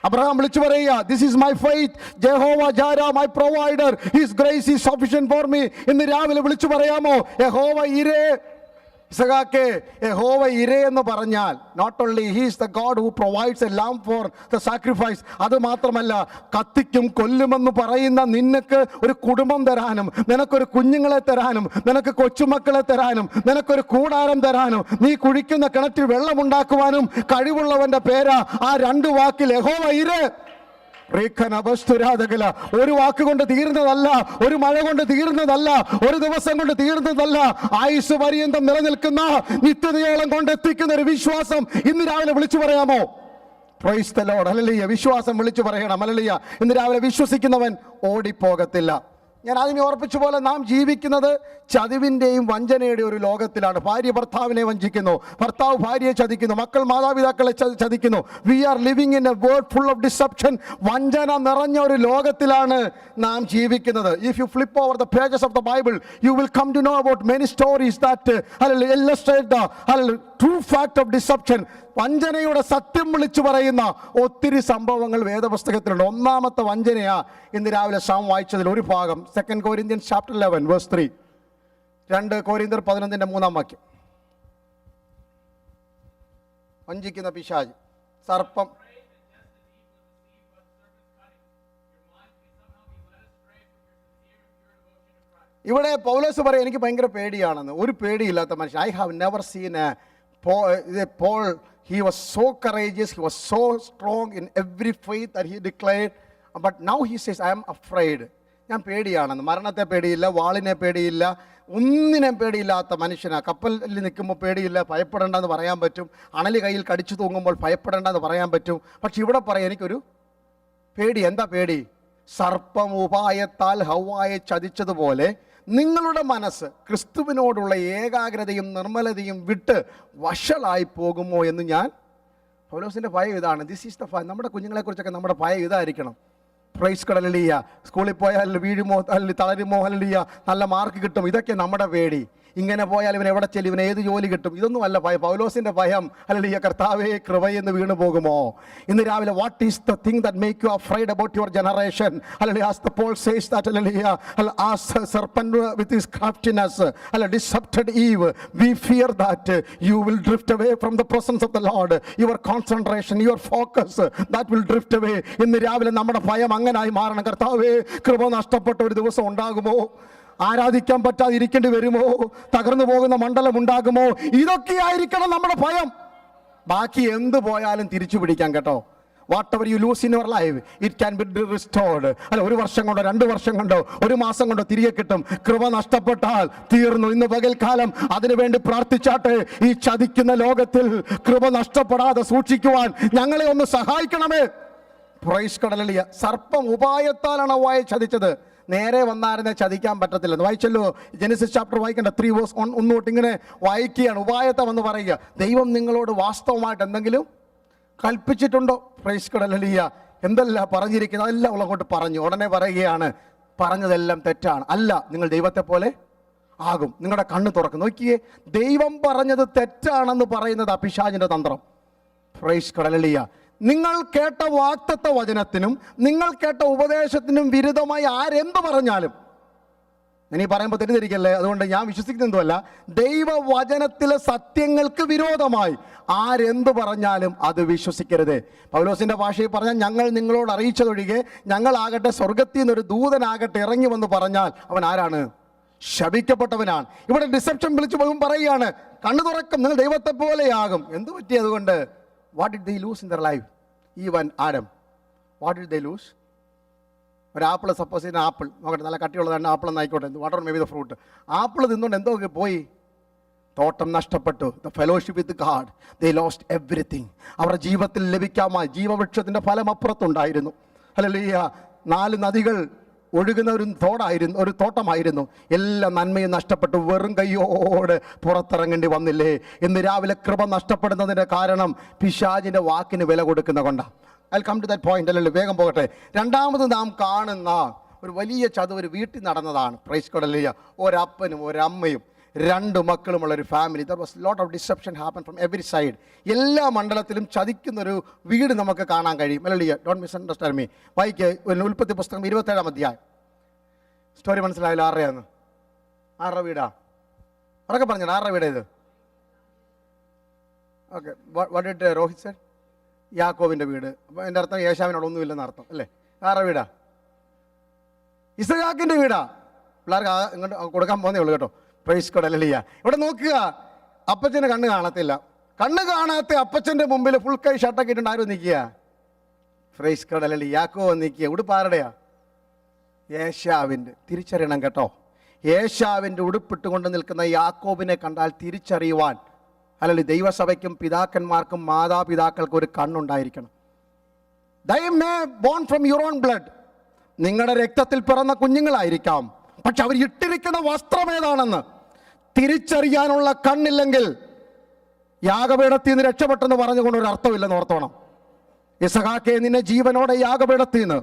അബ്രഹാം വിളിച്ചു പറയുക, this is my faith. Jehovah Jireh my provider. His grace is sufficient for me. ഇന്ന് രാവിലെ വിളിച്ചു പറയാമോ യഹോവ ഈരേ? ഇസഹാക്കേ, യഹോവ ഇരേ എന്ന് പറഞ്ഞാൽ not only he is the God who provides a lamb for the sacrifice. അത് മാത്രമല്ല, കത്തിക്കും കൊല്ലുമെന്ന് പറയുന്ന നിനക്ക് ഒരു കുടുംബം തരാനും, നിനക്കൊരു കുഞ്ഞുങ്ങളെ തരാനും, നിനക്ക് കൊച്ചുമക്കളെ തരാനും, നിനക്കൊരു കൂടാരം തരാനും, നീ കുഴിക്കുന്ന കിണറ്റിൽ വെള്ളമുണ്ടാക്കുവാനും കഴിവുള്ളവന്റെ പേരാ ആ രണ്ട് വാക്കിൽ യഹോവ ഇരേ. ഒരു വാക്കുകൊണ്ട് തീർന്നതല്ല, ഒരു മഴ കൊണ്ട് തീർന്നതല്ല, ഒരു ദിവസം കൊണ്ട് തീർന്നതല്ല. ആയുസ് പര്യന്തം നിലനിൽക്കുന്ന, നിത്യതയോളം കൊണ്ടെത്തിക്കുന്ന ഒരു വിശ്വാസം ഇന്ന് രാവിലെ വിളിച്ചു പറയാമോ? Price the Lord. ഹല്ലേലൂയ. വിശ്വാസം വിളിച്ചു പറയണം. ഹല്ലേലൂയ. ഇന്ന് രാവിലെ വിശ്വസിക്കുന്നവൻ ഓടിപ്പോകത്തില്ല. ഞാൻ ആദ്യമേ ഓർപ്പിച്ച പോലെ നാം ജീവിക്കുന്നത് ചതിവിൻ്റെയും വഞ്ചനയുടെയും ഒരു ലോകത്തിലാണ്. ഭാര്യ ഭർത്താവിനെ വഞ്ചിക്കുന്നു, ഭർത്താവ് ഭാര്യയെ ചതിക്കുന്നു, മക്കൾ മാതാപിതാക്കളെ ചതിക്കുന്നു. We are living in a world full of deception. വഞ്ചന നിറഞ്ഞ ഒരു ലോകത്തിലാണ് നാം ജീവിക്കുന്നത്. If you flip over the pages of the Bible you will come to know about many stories that illustrate the true fact of deception. വഞ്ചനയുടെ സത്യം വിളിച്ചു പറയുന്ന ഒത്തിരി സംഭവങ്ങൾ വേദപുസ്തകത്തിലുണ്ട്. ഒന്നാമത്തെ വഞ്ചനയാ ഇന്ന് രാവിലെ സാം വായിച്ചതിൽ ഒരു ഭാഗം. 2 Corinthians chapter 11 verse 3. 2 Corinthians 11:3. വഞ്ചിക്കുന്ന പിശാച്, സർപ്പം. ഇവിടെ പൗലോസ് പറയും എനിക്ക് ഭയങ്കര പേടിയാണെന്ന്. ഒരു പേടിയില്ലാത്ത മനുഷ്യൻ. I have never seen Paul. He was so courageous, he was so strong in every faith that he declared, but now he says I am afraid. ഞാൻ പേടിയാണെന്ന്. മരണത്തെ പേടിയില്ല, വാളിനെ പേടിയില്ല, ഒന്നിനെ പേടിയില്ലാത്ത മനുഷ്യനാണ്. കപ്പലിൽ നിൽക്കുമ്പോൾ പേടിയില്ല, ഭയപ്പെടേണ്ടെന്ന് പറയാൻ പറ്റും. അണലി കയ്യിൽ കടിച്ചു തൂങ്ങുമ്പോൾ ഭയപ്പെടേണ്ടെന്ന് പറയാൻ പറ്റും. പക്ഷെ ഇവിടെ പറയാം എനിക്കൊരു പേടി. എന്താ പേടി? സർപ്പം ഉപായത്താൽ ഹവ്വായെ ചതിച്ചതുപോലെ നിങ്ങളുടെ മനസ്സ് ക്രിസ്തുവിനോടുള്ള ഏകാഗ്രതയും നിർമ്മലതയും വിട്ട് വഷളായി പോകുമോ എന്ന് ഞാൻ. പൗലോസിൻ്റെ ഭയം ഇതാണ്. ദിസ് ഈസ് ദ ഭയം. നമ്മുടെ കുഞ്ഞുങ്ങളെക്കുറിച്ചൊക്കെ നമ്മുടെ ഭയം ഇതായിരിക്കണം. Price hallelujah. സ്കൂളിൽ പോയാൽ വീഴുമോ, അല്ലെങ്കിൽ തളരുമോ, ഹല്ലേലൂയ, നല്ല മാർക്ക് കിട്ടും, ഇതൊക്കെ നമ്മുടെ പേടി. ഇങ്ങനെ പോയാൽ ഇവൻ എവിടെ ചെല്ലും, ഇവൻ ഏത് ജോലി കിട്ടും? ഇതൊന്നും അല്ല ഭയം. പൗലോസിന്റെ ഭയം അല്ലെങ്കിൽ കർത്താവേ കൃപയെന്ന് വീണു പോകുമോ? ഇന്ന് രാവിലെ what is the thing that make you afraid about your generation? അല്ലെങ്കിൽ as the Paul says that അല്ലെങ്കിൽ ആസ് സർപ്പന്റ് വിത്ത് ഹിസ് ക്രാഫ്റ്റിനെസ് അല്ലെങ്കിൽ deceived Eve we fear that you will drift away from the presence of the Lord. Your concentration, your focus, that will drift away. ഇന്ന് രാവിലെ നമ്മുടെ ഭയം അങ്ങനായി മാറണം. കർത്താവേ കൃപ നഷ്ടപ്പെട്ട ഒരു ദിവസം ഉണ്ടാകുമോ? ആരാധിക്കാൻ പറ്റാതെ ഇരിക്കേണ്ടി വരുമോ? തകർന്നു പോകുന്ന മണ്ഡലം ഉണ്ടാകുമോ? ഇതൊക്കെയായിരിക്കണം നമ്മുടെ ഭയം. ബാക്കി എന്ത് പോയാലും തിരിച്ചു പിടിക്കാം കേട്ടോ. Whatever you lose in your life, it can be restored. അല്ല, 1 വർഷം കൊണ്ടോ 2 വർഷം കൊണ്ടോ 1 മാസം കൊണ്ടോ തിരികെ കിട്ടും. കൃപ നഷ്ടപ്പെട്ടാൽ തീർന്നു. ഇന്ന് പകൽക്കാലം അതിനുവേണ്ടി പ്രാർത്ഥിച്ചാട്ടെ. ഈ ചതിക്കുന്ന ലോകത്തിൽ കൃപ നഷ്ടപ്പെടാതെ സൂക്ഷിക്കുവാൻ ഞങ്ങളെ ഒന്ന് സഹായിക്കണമേ. പ്രൈസ് കടലിയ സർപ്പം ഉപായത്താലാണ് ഹവ്വായെ ചതിച്ചത്. നേരെ വന്നായിരുന്നെ ചതിക്കാൻ പറ്റത്തില്ലെന്ന് വായിച്ചല്ലോ. ജെനസിസ് ചാപ്റ്റർ വായിക്കേണ്ട 3 വേഴ്സ് 1 തൊട്ട് ഇങ്ങനെ വായിക്കുകയാണ്. ഉപായത്തെ വന്ന് പറയുക, ദൈവം നിങ്ങളോട് വാസ്തവമായിട്ട് എന്തെങ്കിലും കൽപ്പിച്ചിട്ടുണ്ടോ? പ്രൈസ് കടലിയ എന്തെല്ലാം പറഞ്ഞിരിക്കുന്നത് അതെല്ലാം ഉള്ളങ്ങോട്ട് പറഞ്ഞു. ഉടനെ പറയുകയാണ്, പറഞ്ഞതെല്ലാം തെറ്റാണ്. അല്ല, നിങ്ങൾ ദൈവത്തെ പോലെ ആകും. നിങ്ങളുടെ കണ്ണ് തുറക്കും. നോക്കിയേ, ദൈവം പറഞ്ഞത് തെറ്റാണെന്ന് പറയുന്നത് പിശാചിന്റെ തന്ത്രം. പ്രൈസ് കടലിയ നിങ്ങൾ കേട്ട വാഗ്ദത്ത വചനത്തിനും നിങ്ങൾ കേട്ട ഉപദേശത്തിനും വിരുദ്ധമായി ആരെന്ത് പറഞ്ഞാലും, ഇനി പറയുമ്പോൾ തെറ്റിദ്ധരിക്കല്ലേ, അതുകൊണ്ട് ഞാൻ വിശ്വസിക്കുന്നതുമല്ല, ദൈവവചനത്തിലെ സത്യങ്ങൾക്ക് വിരോധമായി ആരെന്ത് പറഞ്ഞാലും അത് വിശ്വസിക്കരുത്. പൗലോസിന്റെ ഭാഷയിൽ പറഞ്ഞാൽ, ഞങ്ങൾ നിങ്ങളോട് അറിയിച്ചതൊഴികെ ഞങ്ങളാകട്ടെ സ്വർഗത്തിൽ നിന്നൊരു ദൂതനാകട്ടെ ഇറങ്ങി വന്ന് പറഞ്ഞാൽ അവൻ ആരാണ്? ശപിക്കപ്പെട്ടവനാണ്. ഇവിടെ ഡിസെപ്ഷൻ വിളിച്ചു പോകും പറയുകയാണ്, കണ്ണു തുറക്കും, നിങ്ങൾ ദൈവത്തെ പോലെയാകും. എന്ത് പറ്റി അതുകൊണ്ട്? What did they lose in their life? Even Adam, what did they lose? ഒരു ആപ്പിൾ, സപ്പോസ് ചെയ്യുന്ന ആപ്പിൾ നോക്കട്ടെ, നല്ല കട്ടിയുള്ളതാണ് ആപ്പിൾ എന്നായിക്കോട്ടെ, whatever may be the fruit. Apple തിന്നുകൊണ്ട് എന്തൊക്കെ പോയി? തോട്ടം നഷ്ടപ്പെട്ടു. The fellowship with God, they lost everything. അവരുടെ ജീവിതത്തിൽ ലഭിക്കാമായി ജീവവൃക്ഷത്തിൻ്റെ ഫലം അപ്പുറത്തുണ്ടായിരുന്നു. ഹല്ലേലൂയ. 4 നദികൾ ഒഴുകുന്ന ഒരു തോട്ടമായിരുന്നു. എല്ലാ നന്മയും നഷ്ടപ്പെട്ടു. വെറും കൈയോട് പുറത്തിറങ്ങേണ്ടി വന്നില്ലേ? ഇന്ന് രാവിലെ കൃപ നഷ്ടപ്പെടുന്നതിൻ്റെ കാരണം പിശാചിൻ്റെ വാക്കിന് വില കൊടുക്കുന്ന കൊണ്ടാണ്. I come to that point. അല്ലല്ലോ, വേഗം പോകട്ടെ. രണ്ടാമത് നാം കാണുന്ന ഒരു വലിയ ചതുവ് ഒരു വീട്ടിൽ നടന്നതാണ്. Praise God. ഒരപ്പനും ഒരമ്മയും 2 മക്കളുമുള്ള ഒരു family. There was lot of deception happen from every side. എല്ലാ മണ്ഡലത്തിലും ചതിക്കുന്നൊരു വീട് നമുക്ക് കാണാൻ കഴിയും. അല്ലല്ലോ, ഡോണ്ട് മിസ് അണ്ടർസ്റ്റാൻഡ് മീ. വായിക്ക് ഉൽപ്പത്തി പുസ്തകം 27-ാം അധ്യായം. സ്റ്റോറി മനസ്സിലായല്ലോ? ആരുടെയാണ്? ആരുടെ വീടാ? അവരൊക്കെ പറഞ്ഞു ആരുടെ വീടാ ഇത്? Okay, what did Rohit sir? യാക്കോബിൻ്റെ വീട്. അപ്പോൾ എൻ്റെ അർത്ഥം യേശാവിനോട് ഒന്നുമില്ലെന്ന് അർത്ഥം അല്ലേ? ആരുടെ വീടാ? ഇസഹാക്കിൻ്റെ വീടാ. പിള്ളേർക്ക് ഇങ്ങോട്ട് കൊടുക്കാൻ പോകുന്നേ ഉള്ളൂ കേട്ടോ. Price God. ഹല്ലേലൂയ. ഇവിടെ നോക്കുക, അപ്പച്ചന് കണ്ണ് കാണത്തില്ല. കണ്ണ് കാണാത്ത അപ്പച്ചൻ്റെ മുമ്പിൽ ഫുൾ കൈ ഷർട്ടൊക്കെ ഇട്ടുണ്ട് ആരും നിൽക്കുക? Price God. ഹല്ലേലൂയ. യാക്കോബ് നിൽക്കുക. ഉടുപ്പാരുടെയാ? യേശാവിൻ്റെ. തിരിച്ചറിയണം കേട്ടോ. യേശാവിൻ്റെ ഉടുപ്പിട്ടുകൊണ്ട് നിൽക്കുന്ന യാക്കോബിനെ കണ്ടാൽ തിരിച്ചറിയുവാൻ അല്ലെങ്കിൽ ദൈവസഭയ്ക്കും പിതാക്കന്മാർക്കും മാതാപിതാക്കൾക്കും ഒരു കണ്ണുണ്ടായിരിക്കണം. They may born from your own blood. നിങ്ങളുടെ രക്തത്തിൽ പിറന്ന കുഞ്ഞുങ്ങളായിരിക്കാം, പക്ഷെ അവർ ഇട്ടിരിക്കുന്ന വസ്ത്രം ഏതാണെന്ന് തിരിച്ചറിയാനുള്ള കണ്ണില്ലെങ്കിൽ യാഗപീഠത്തിൽ നിന്ന് രക്ഷപ്പെട്ടെന്ന് പറഞ്ഞുകൊണ്ട് ഒരു അർത്ഥമില്ലെന്ന് ഓർത്തോണം. ഇസഹാക്കേ, നിന്നെ ജീവനോടെ യാഗപീഠത്തിൽ നിന്ന്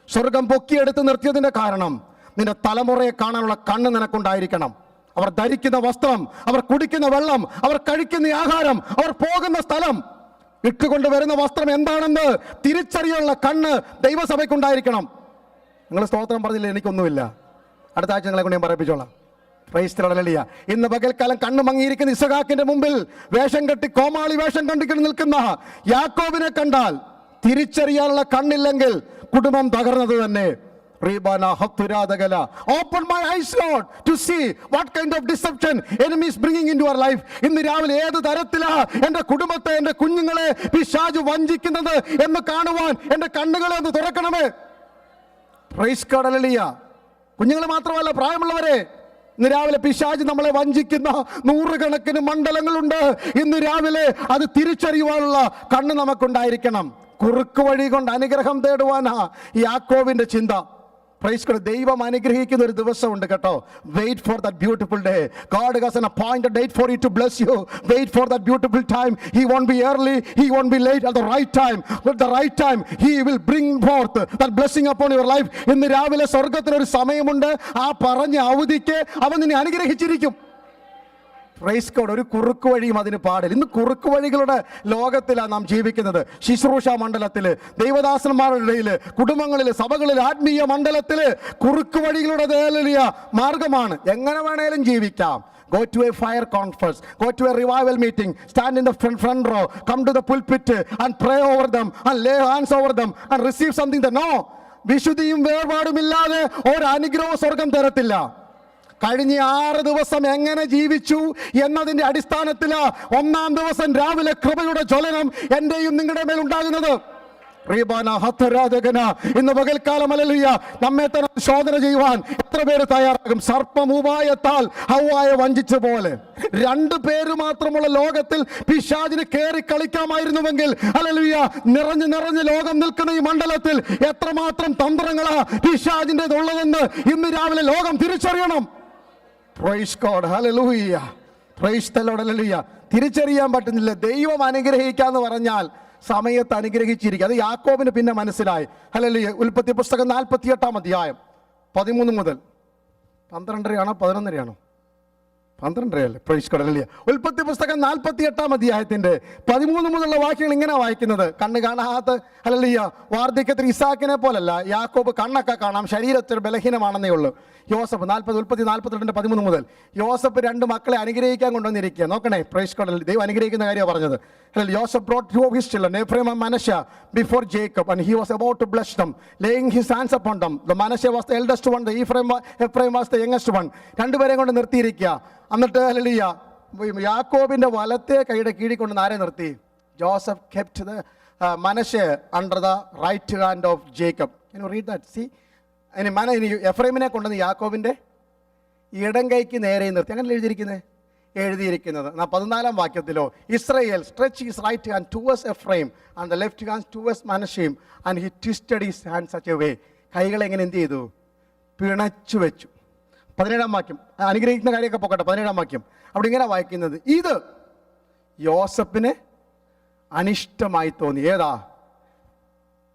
സ്വർഗം പൊക്കിയെടുത്ത് നിർത്തിയതിൻ്റെ കാരണം നിന്റെ തലമുറയെ കാണാനുള്ള കണ്ണ് നിനക്കുണ്ടായിരിക്കണം. അവർ ധരിക്കുന്ന വസ്ത്രം, അവർ കുടിക്കുന്ന വെള്ളം, അവർ കഴിക്കുന്ന ആഹാരം, അവർ പോകുന്ന സ്ഥലം, ഇട്ടുകൊണ്ട് വരുന്ന വസ്ത്രം എന്താണെന്ന് തിരിച്ചറിയാനുള്ള കണ്ണ് ദൈവസഭയ്ക്കുണ്ടായിരിക്കണം. നിങ്ങൾ സ്തോത്രം പറഞ്ഞില്ല, എനിക്കൊന്നുമില്ല. അടുത്ത ആഴ്ച നിങ്ങളെ കൊണ്ട് ഞാൻ പറയിപ്പിച്ചോളാം. Praise the Lord. ഹല്ലേലൂയ. ഇന്ന് പകൽക്കാലം കണ്ണ് മങ്ങിയിരിക്കുന്ന ഇസഹാക്കിന്റെ മുമ്പിൽ വേഷം കെട്ടി കോമാളി വേഷം കണ്ടിക്കൊണ്ട് നിൽക്കുന്ന യാക്കോബിനെ കണ്ടാൽ തിരിച്ചറിയാനുള്ള കണ്ണില്ലെങ്കിൽ കുടുംബം തകർന്നത് തന്നെ. Open my eyes, Lord, to see what kind of deception enemy is bringing into our life. ഇന്ന് രാവിലെ ഏത് തരത്തിലാ എൻ്റെ കുടുംബത്തെ, എൻ്റെ കുഞ്ഞുങ്ങളെ പിശാച് വഞ്ചിക്കുന്നത് എന്ന് കാണുവാൻ എൻ്റെ കണ്ണുകളെ ഒന്ന് തുറക്കണമേ. Price God. ഹല്ലേലൂയ. കുഞ്ഞുങ്ങൾ മാത്രമല്ല, പ്രായമുള്ളവരെ, ഇന്ന് രാവിലെ പിശാച് നമ്മളെ വഞ്ചിക്കുന്ന 100 കണക്കിന് മണ്ഡലങ്ങളുണ്ട്. ഇന്ന് രാവിലെ അത് തിരിച്ചറിയുവാനുള്ള കണ്ണ് നമുക്കുണ്ടായിരിക്കണം. കുറുക്ക് വഴി കൊണ്ട് അനുഗ്രഹം തേടുവാനാ യാക്കോബിന്റെ ചിന്ത. Praise God. ദൈവം അനുഗ്രഹിക്കുന്ന ഒരു ദിവസമുണ്ട് കേട്ടോ. Wait for that beautiful day. God has an appointed date for you to bless you. Wait for that beautiful time. He won't be early, he won't be late. At the right time, at the right time, he will bring forth that blessing upon your life. ഇന്ന് രാവിലെ സ്വർഗത്തിനൊരു സമയമുണ്ട്. ആ പറഞ്ഞ അവധിക്ക് അവൻ നിന്നെ അനുഗ്രഹിച്ചിരിക്കും. Praise God. ഒരു കുറുക്ക് വഴിയും അതിന് പാടില്ല. ഇന്ന് കുറുക്ക് വഴികളുടെ ലോകത്തിലാണ് നാം ജീവിക്കുന്നത്. ശുശ്രൂഷ മണ്ഡലത്തില്, ദൈവദാസന്മാരുടെ ഇടയില്, കുടുംബങ്ങളില്, സഭകളിൽ, ആത്മീയ മണ്ഡലത്തില് കുറുക്ക് വഴികളുടെ വലിയ മാർഗമാണ്. എങ്ങനെ വേണേലും ജീവിക്കാം. Go to a fire conference, go to a revival meeting, stand in the front row, come to the pulpit and pray over them and lay hands over them and receive something that no, വിശുദ്ധിയും വേർപാടുമില്ലാതെ ഒരു അനുഗ്രഹവും സ്വർഗം തരത്തില്ല. കഴിഞ്ഞ 6 ദിവസം എങ്ങനെ ജീവിച്ചു എന്നതിന്റെ അടിസ്ഥാനത്തിൽ ഒന്നാം ദിവസം രാവിലെ കൃപയുടെ ജ്വലനം എന്റെയും നിങ്ങളുടെ മേൽ ഉണ്ടാകുന്നത്. ഇന്ന് പകൽക്കാലം ഹല്ലേലൂയ നമ്മെ തന്നെ ശോധന ചെയ്യുവാൻ എത്ര പേര് തയ്യാറാകും? സർപ്പം ഉപായത്താൽ ഹവ്വായെ വഞ്ചിച്ച പോലെ 2 പേര് മാത്രമുള്ള ലോകത്തിൽ പിശാചിന് കയറി കളിക്കാമായിരുന്നുവെങ്കിൽ ഹല്ലേലൂയ നിറഞ്ഞ് ലോകം നിൽക്കുന്ന ഈ മണ്ഡലത്തിൽ എത്രമാത്രം തന്ത്രങ്ങളാ പിശാചിൻ്റെതുള്ളതെന്ന് ഇന്ന് രാവിലെ ലോകം തിരിച്ചറിയണം. Praise God, hallelujah, price the Lord, hallelujah. തിരിച്ചറിയാൻ പറ്റുന്നില്ല. ദൈവം അനുഗ്രഹിക്കാന്ന് പറഞ്ഞാൽ സമയത്ത് അനുഗ്രഹിച്ചിരിക്കുക. അത് യാക്കോബിന് പിന്നെ മനസ്സിലായി. ഹല്ലേലൂയ. ഉൽപ്പത്തി പുസ്തകം 48 അധ്യായം 13 മുതൽ 12 11 12 പ്രൈസ് ഗോഡ്, ഹല്ലേലൂയ. ഉൽപ്പത്തി പുസ്തകം 48 അധ്യായത്തിന്റെ 13 മുതലുള്ള വാക്യങ്ങൾ ഇങ്ങനെ വായിക്കുന്നത്. കണ്ണ് കാണാത്ത ഹല്ലേലൂയ വാർദ്ധക്യത്തിൽ ഇസാക്കിനെ പോലല്ല യാക്കോബ്, കണ്ണൊക്കെ കാണാം, ശരീരത്തിൽ ബലഹീനമാണെന്നേ ഉള്ളൂ. യോസഫ് ഉൽപ്പത്തി 42 13 മുതൽ യോസഫ് 2 മക്കളെ അനുഗ്രഹിക്കാൻ കൊണ്ടുവന്നിരിക്കുക. നോക്കണേ, പ്രൈസ് ഗോഡ്, ദൈവം അനുഗ്രഹിക്കുന്ന കാര്യമാണ് പറഞ്ഞത്. Joseph brought 2 of his children, Ephraim and Manasseh, before Jacob, and he was about to bless them, laying his hands upon them. The Manasseh was the eldest one, the Ephraim was the youngest one. 2 പേരെ കൊണ്ട് നിർത്തിയിരിക്കുക. എന്നിട്ട് hallelujah യാക്കോബിന്റെ വലത്തെ കൈയുടെ കീഴിൽ കൊണ്ട് ആരെ നിർത്തി? Joseph kept the Manasseh under the right hand of Jacob. Can you read that? See, എഫ്രൈമിനെ കൊണ്ടുവന്ന് യാക്കോബിന്റെ ഇടം കൈക്ക് നേരെ നിർത്തി. അങ്ങനെ എഴുതിയിരിക്കുന്നത് 14 വാക്യത്തിലോ, Israel stretched his right hand towards Ephraim and the left hand towards Manasseh and he twisted his hand such a way. കൈകളെ എങ്ങനെ എന്ത് ചെയ്തു? പിണച്ചു വെച്ചു. 17 വാക്യം അനുഗ്രഹിക്കുന്ന കാര്യമൊക്കെ പോക്കട്ടെ. 17 വാക്യം അവിടെ ഇങ്ങനെ വായിക്കുന്നത്, ഇത് യോസഫിന് അനിഷ്ടമായി തോന്നി. ഏതാ?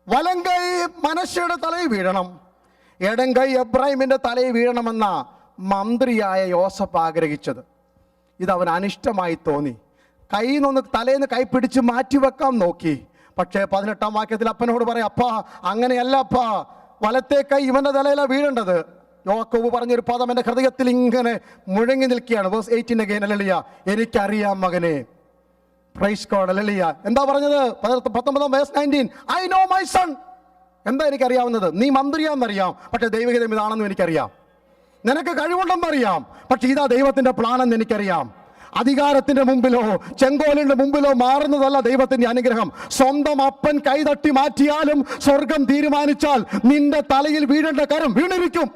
വലം കൈ മനശ്ശയുടെ തലയിൽ വീഴണം, ഇടം കൈ എബ്രാഹിമിന്റെ തലയിൽ വീഴണമെന്ന മന്ത്രിയായ യോസഫ് ആഗ്രഹിച്ചത്. ഇത് അവൻ അനിഷ്ടമായി തോന്നി. തലേന്ന് കൈ പിടിച്ച് മാറ്റിവെക്കാൻ നോക്കി. പക്ഷേ 18 വാക്യത്തിൽ അപ്പനോട് പറയാം, അപ്പാ അങ്ങനെയല്ല അപ്പാ, വലത്തെ കൈ ഇവന്റെ തലയിലാണ് വീഴേണ്ടത്. യാക്കോബ് പറഞ്ഞൊരു പദം എൻ്റെ ഹൃദയത്തിൽ ഇങ്ങനെ മുഴങ്ങി നിൽക്കുകയാണ്. Verse 18 again, hallelujah. എനിക്കറിയാം മകനെ. Praise God, hallelujah. എന്താ പറഞ്ഞത്? 19 verse 19, I know my son. എന്താ എനിക്കറിയാവുന്നത്? നീ മന്ത്രിയാണെന്നറിയാം, പക്ഷെ ദൈവഹിതം ഇതാണെന്നും എനിക്കറിയാം. നിനക്ക് കഴിവുണ്ടെന്നറിയാം, പക്ഷെ ഇതാ ദൈവത്തിന്റെ പ്ലാനെന്ന് എനിക്കറിയാം. അധികാരത്തിന്റെ മുമ്പിലോ ചെങ്കോലിന്റെ മുമ്പിലോ മാറുന്നതല്ല ദൈവത്തിന്റെ അനുഗ്രഹം. സ്വന്തം അപ്പൻ കൈതട്ടി മാറ്റിയാലും സ്വർഗം തീരുമാനിച്ചാൽ നിന്റെ തലയിൽ വീഴേണ്ട കരം വീണിരിക്കും.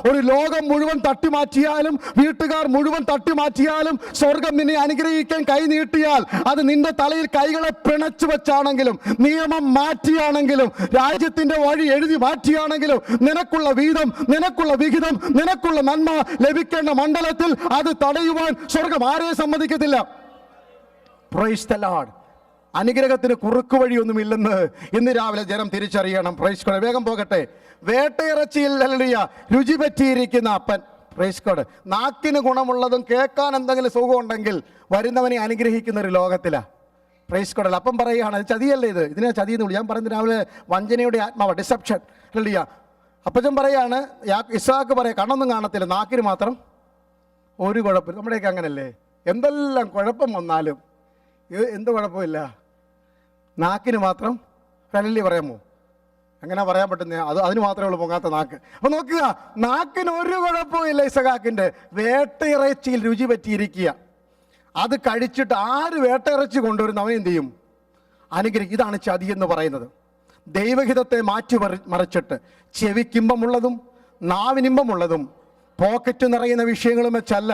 ഒരു ലോകം മുഴുവൻ തട്ടിമാറ്റിയാലും, വീട്ടുകാർ മുഴുവൻ തട്ടിമാറ്റിയാലും, സ്വർഗം നിന്നെ അനുഗ്രഹിക്കാൻ കൈ നീട്ടിയാൽ അത് നിന്റെ തലയിൽ കൈകളെ പിണച്ചു വെച്ചാണെങ്കിലും, നിയമം മാറ്റിയാണെങ്കിലും, രാജ്യത്തിന്റെ വഴി എഴുതി മാറ്റിയാണെങ്കിലും, നിനക്കുള്ള വീതം, നിനക്കുള്ള വിഹിതം, നിനക്കുള്ള നന്മ ലഭിക്കേണ്ട മണ്ഡലത്തിൽ അത് തടയുവാൻ സ്വർഗം ആരെയും സമ്മതിക്കത്തില്ല. Price the Lord. അനുഗ്രഹത്തിന് കുറുക്ക് വഴിയൊന്നുമില്ലെന്ന് ഇന്ന് രാവിലെ ജനം തിരിച്ചറിയണം. Praise God. വേഗം പോകട്ടെ. വേട്ടയിറച്ചിയിൽ ഹല്ലേലൂയ രുചി പറ്റിയിരിക്കുന്ന അപ്പൻ. Praise God. നാക്കിന് ഗുണമുള്ളതും കേൾക്കാൻ എന്തെങ്കിലും സുഖമുണ്ടെങ്കിൽ വരുന്നവനെ അനുഗ്രഹിക്കുന്ന ഒരു ലോകത്തിലാണ്. Praise God. അപ്പം പറയുകയാണ്, ചതിയല്ലേ ഇത്, ഇതിനെ ചതിയെന്ന് വിളി. ഞാൻ പറയുന്നത് രാവിലെ വഞ്ചനയുടെ ആത്മാവ്, ഡിസെപ്ഷൻ. ഹല്ലേലൂയ. അപ്പച്ചൻ പറയാണ്, ഇസ്ഹാക്ക് പറയാം, കണ്ണൊന്നും കാണത്തില്ല, നാക്കിന് മാത്രം ഒരു കുഴപ്പമില്ല. നമ്മുടെയൊക്കെ അങ്ങനല്ലേ? എന്തെല്ലാം കുഴപ്പം വന്നാലും എന്ത് കുഴപ്പമില്ല, നാക്കിന് മാത്രം ഹല്ലേലൂയ പറയാമോ? അങ്ങനെ പറയാൻ പറ്റുന്ന അതിന് മാത്രമേ ഉള്ളൂ പൊങ്ങാത്ത നാക്ക്. അപ്പൊ നോക്കുക, നാക്കിന് ഒരു കുഴപ്പമില്ല. ഇസഹാക്കിന്റെ വേട്ടയിറച്ചിയിൽ രുചി പറ്റിയിരിക്കുക. അത് കഴിച്ചിട്ട് ആര് വേട്ടയിറച്ചി കൊണ്ടുവരുന്ന അവൻ എന്ത് ചെയ്യും? അനുഗ്രഹിക്കും. ഇതാണ് ചതി എന്ന് പറയുന്നത്. ദൈവഹിതത്തെ മാറ്റി മറിച്ചിട്ട് ചെവിക്കിമ്പമുള്ളതും നാവിനിമ്പമുള്ളതും പോക്കറ്റ് നിറയുന്ന വിഷയങ്ങളും വെച്ചല്ല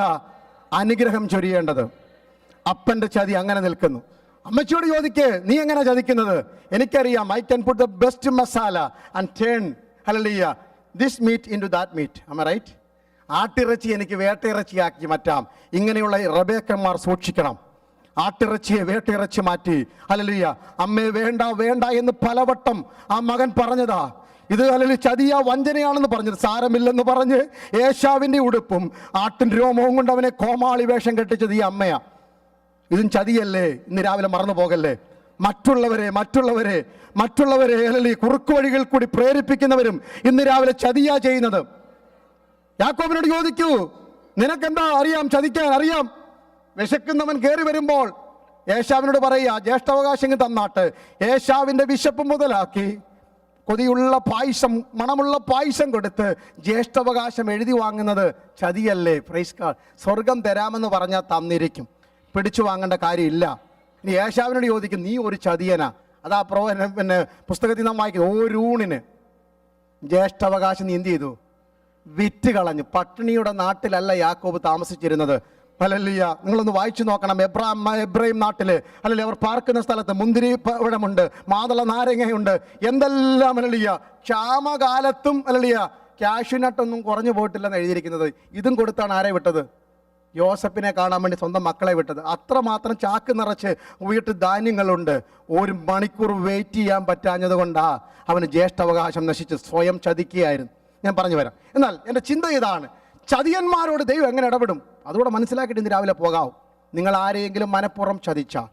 അനുഗ്രഹം ചൊരിയേണ്ടത്. അപ്പൻ്റെ ചതി അങ്ങനെ നിൽക്കുന്നു. അമ്മച്ചിയോട് ചോദിക്കേ, നീ എങ്ങനെ ചതിക്കുന്നത്? എനിക്കറിയാം. I can put the best masala and turn hallelujah this meat into that meat. Am I right? ആട്ടിറച്ചി എനിക്ക് വേട്ടയിറച്ചിയാക്കി മാറ്റാം. ഇങ്ങനെയുള്ള റബേക്കന്മാർ സൂക്ഷിക്കണം. ആട്ടിറച്ചിയെ വേട്ടയിറച്ചി മാറ്റി. ഹല്ലേലൂയ. അമ്മേ വേണ്ട വേണ്ട എന്ന് പലവട്ടം ആ മകൻ പറഞ്ഞതാ. ഇത് അല്ലെങ്കിൽ ചതിയ വഞ്ചനയാണെന്ന് പറഞ്ഞത് സാരമില്ലെന്ന് പറഞ്ഞ് ഏശാവിൻ്റെ ഉടുപ്പും ആട്ടിൻ രോമവും കൊണ്ട് അവനെ കോമാളി വേഷം കെട്ടിച്ചത് ഈ അമ്മയാ. ഇതും ചതിയല്ലേ? ഇന്ന് രാവിലെ മറന്നു പോകല്ലേ. മറ്റുള്ളവരെ അല്ലെങ്കിൽ കുറുക്കു വഴികൾ കൂടി പ്രേരിപ്പിക്കുന്നവരും ഇന്ന് രാവിലെ ചതിയാ ചെയ്യുന്നത്. യാക്കോബിനോട് ചോദിക്കൂ, നിനക്കെന്താ അറിയാം? ചതിക്കാൻ അറിയാം. വിശക്കുന്നവൻ കയറി വരുമ്പോൾ ഏശാവിനോട് പറയുക, ജ്യേഷ്ഠാവകാശം തന്നാട്ട്. ഏശാവിൻ്റെ വിശപ്പ് മുതലാക്കി കൊതിയുള്ള പായസം, മണമുള്ള പായസം കൊടുത്ത് ജ്യേഷ്ഠാവകാശം എഴുതി വാങ്ങുന്നത് ചതിയല്ലേ? Praise God. സ്വർഗം തരാമെന്ന് പറഞ്ഞാൽ തന്നിരിക്കും, പിടിച്ചു വാങ്ങേണ്ട കാര്യമില്ല. ഇനി ഏശാവിനോട് ചോദിക്കും, നീ ഒരു ചതിയനാ. അതാ പിന്നെ പുസ്തകത്തിൽ നാം വായിക്കുന്നത്, ഓരൂണിന് ജ്യേഷ്ഠാവകാശം നീ എന്ത് ചെയ്തു? വിറ്റ് കളഞ്ഞു. പട്ടിണിയുടെ നാട്ടിലല്ല യാക്കോബ് താമസിച്ചിരുന്നത്. ഹല്ലേലൂയ. നിങ്ങളൊന്ന് വായിച്ചു നോക്കണം. എബ്രാഹിം നാട്ടില് അല്ലെങ്കിൽ അവർ പാർക്കുന്ന സ്ഥലത്ത് മുന്തിരി പഴമുണ്ട്, മാതള നാരങ്ങയുണ്ട്, എന്തെല്ലാം. ഹല്ലേലൂയ. ക്ഷാമകാലത്തും ഹല്ലേലൂയ ക്യാഷ്യൂനട്ടൊന്നും കുറഞ്ഞു പോയിട്ടില്ലെന്ന് എഴുതിയിരിക്കുന്നത്. ഇതും കൊടുത്താണ് ആരെ വിട്ടത്? യോസഫിനെ കാണാൻ വേണ്ടി സ്വന്തം മക്കളെ വിട്ടത്. അത്രമാത്രം ചാക്ക് നിറച്ച് വീട്ടിൽ ധാന്യങ്ങളുണ്ട്. 1 മണിക്കൂർ വെയിറ്റ് ചെയ്യാൻ പറ്റാഞ്ഞത് കൊണ്ടാ അവന് ജ്യേഷ്ഠാവകാശം നശിച്ച് സ്വയം ചതിക്കുകയായിരുന്നു. ഞാൻ പറഞ്ഞു വരാം. എന്നാൽ എൻ്റെ ചിന്ത ഇതാണ്, ചതിയന്മാരോട് ദൈവം എങ്ങനെ ഇടപെടും? അതുകൂടെ മനസ്സിലാക്കിയിട്ട് ഇന്ന് രാവിലെ പോകാവും. നിങ്ങൾ ആരെയെങ്കിലും മനഃപൂർവ്വം ചതിച്ചാൽ,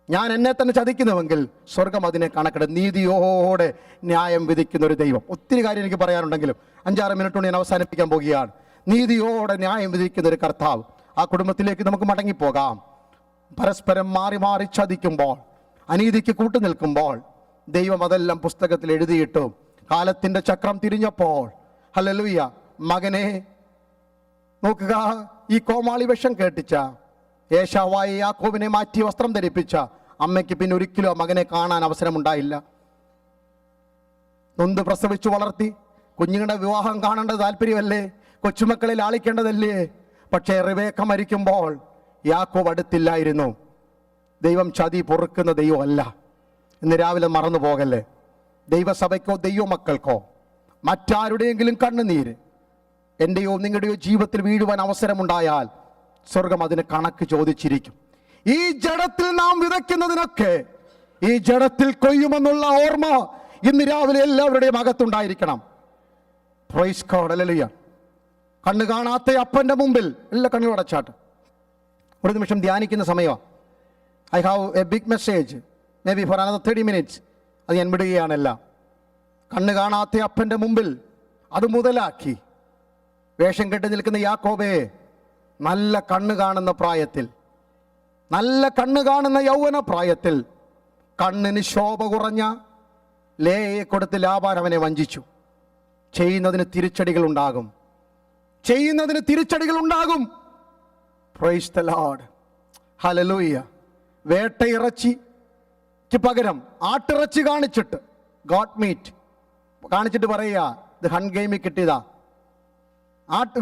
ഞാൻ എന്നെ തന്നെ ചതിക്കുന്നുവെങ്കിൽ സ്വർഗം അതിനെ കണക്കെടുത്ത് നീതിയോടെ ന്യായം വിധിക്കുന്ന ഒരു ദൈവം. ഒത്തിരി കാര്യം എനിക്ക് പറയാനുണ്ടെങ്കിലും 5-6 മിനിറ്റ് കൊണ്ട് ഞാൻ അവസാനിപ്പിക്കാൻ പോകുകയാണ്. നീതിയോടെ ന്യായം വിധിക്കുന്ന ഒരു കർത്താവ്, ആ കുടുംബത്തിലേക്ക് നമുക്ക് മടങ്ങിപ്പോകാം. പരസ്പരം മാറി മാറി ചതിക്കുമ്പോൾ, അനീതിക്ക് കൂട്ടുനിൽക്കുമ്പോൾ ദൈവം അതെല്ലാം പുസ്തകത്തിൽ എഴുതിയിട്ടു. കാലത്തിൻ്റെ ചക്രം തിരിഞ്ഞപ്പോൾ ഹല്ലേലൂയ, മകനെ നോക്കുക, ഈ കോമാളി വേഷം കേട്ടിച്ച ഏശാവായ യാക്കോബിനെ മാറ്റി വസ്ത്രം ധരിപ്പിച്ച അമ്മയ്ക്ക് പിന്നെ ഒരിക്കലും ആ മകനെ കാണാൻ അവസരമുണ്ടായില്ല. നൊന്ത് പ്രസവിച്ചു വളർത്തി കുഞ്ഞുങ്ങളുടെ വിവാഹം കാണേണ്ടത് താല്പര്യമല്ലേ? കൊച്ചുമക്കളെ ലാളിക്കേണ്ടതല്ലേ? പക്ഷേ റിബേക്ക മരിക്കുമ്പോൾ യാക്കോബ് അടുത്തില്ലായിരുന്നു. ദൈവം ചതി പൊറുക്കുന്ന ദൈവമല്ല. ഇന്ന് രാവിലെ മറന്നു പോകല്ലേ. ദൈവസഭയ്ക്കോ ദൈവമക്കൾക്കോ മറ്റാരുടെയെങ്കിലും കണ്ണുനീര് എൻ്റെയോ നിങ്ങളുടെയോ ജീവിതത്തിൽ വീഴുവാൻ അവസരമുണ്ടായാൽ സ്വർഗം അതിന് കണക്ക് ചോദിച്ചിരിക്കും. ഈ ജഡത്തിൽ നാം വിതയ്ക്കുന്നതിനൊക്കെ ഈ ജഡത്തിൽ കൊയ്യുമെന്നുള്ള ഓർമ്മ ഇന്ന് രാവിലെ എല്ലാവരുടെയും അകത്തുണ്ടായിരിക്കണം. Price God. ഹല്ലേലൂയ. കണ്ണ് കാണാത്ത അപ്പൻ്റെ മുമ്പിൽ എല്ലാ കണ്ണുകളും അടച്ചാട്ട് ഒരു നിമിഷം ധ്യാനിക്കുന്ന സമയമാണ്. I have a big message maybe for another 30 minutes. അത് ഞാൻ വിടുകയാണല്ല. കണ്ണ് കാണാത്ത അപ്പൻ്റെ മുമ്പിൽ അത് മുതലാക്കി വേഷം കെട്ടി നിൽക്കുന്ന യാക്കോബേ, നല്ല കണ്ണ് കാണുന്ന പ്രായത്തിൽ, നല്ല കണ്ണ് കാണുന്ന യൗവന പ്രായത്തിൽ കണ്ണിന് ശോഭ കുറഞ്ഞ ലേയെ കൊടുത്ത് ലാബാൻ അവനെ വഞ്ചിച്ചു. ചെയ്യുന്നതിന് തിരിച്ചടികൾ ഉണ്ടാകും. Price the Lord. ഹല്ലേലൂയ. വേട്ടയിറച്ചിക്ക് പകരം ആട്ടിറച്ചി കാണിച്ചിട്ട്, ഗോട്ട് മീറ്റ് കാണിച്ചിട്ട് പറയുക, ഇത് ഹൺഗെയിമിൽ കിട്ടിയതാ.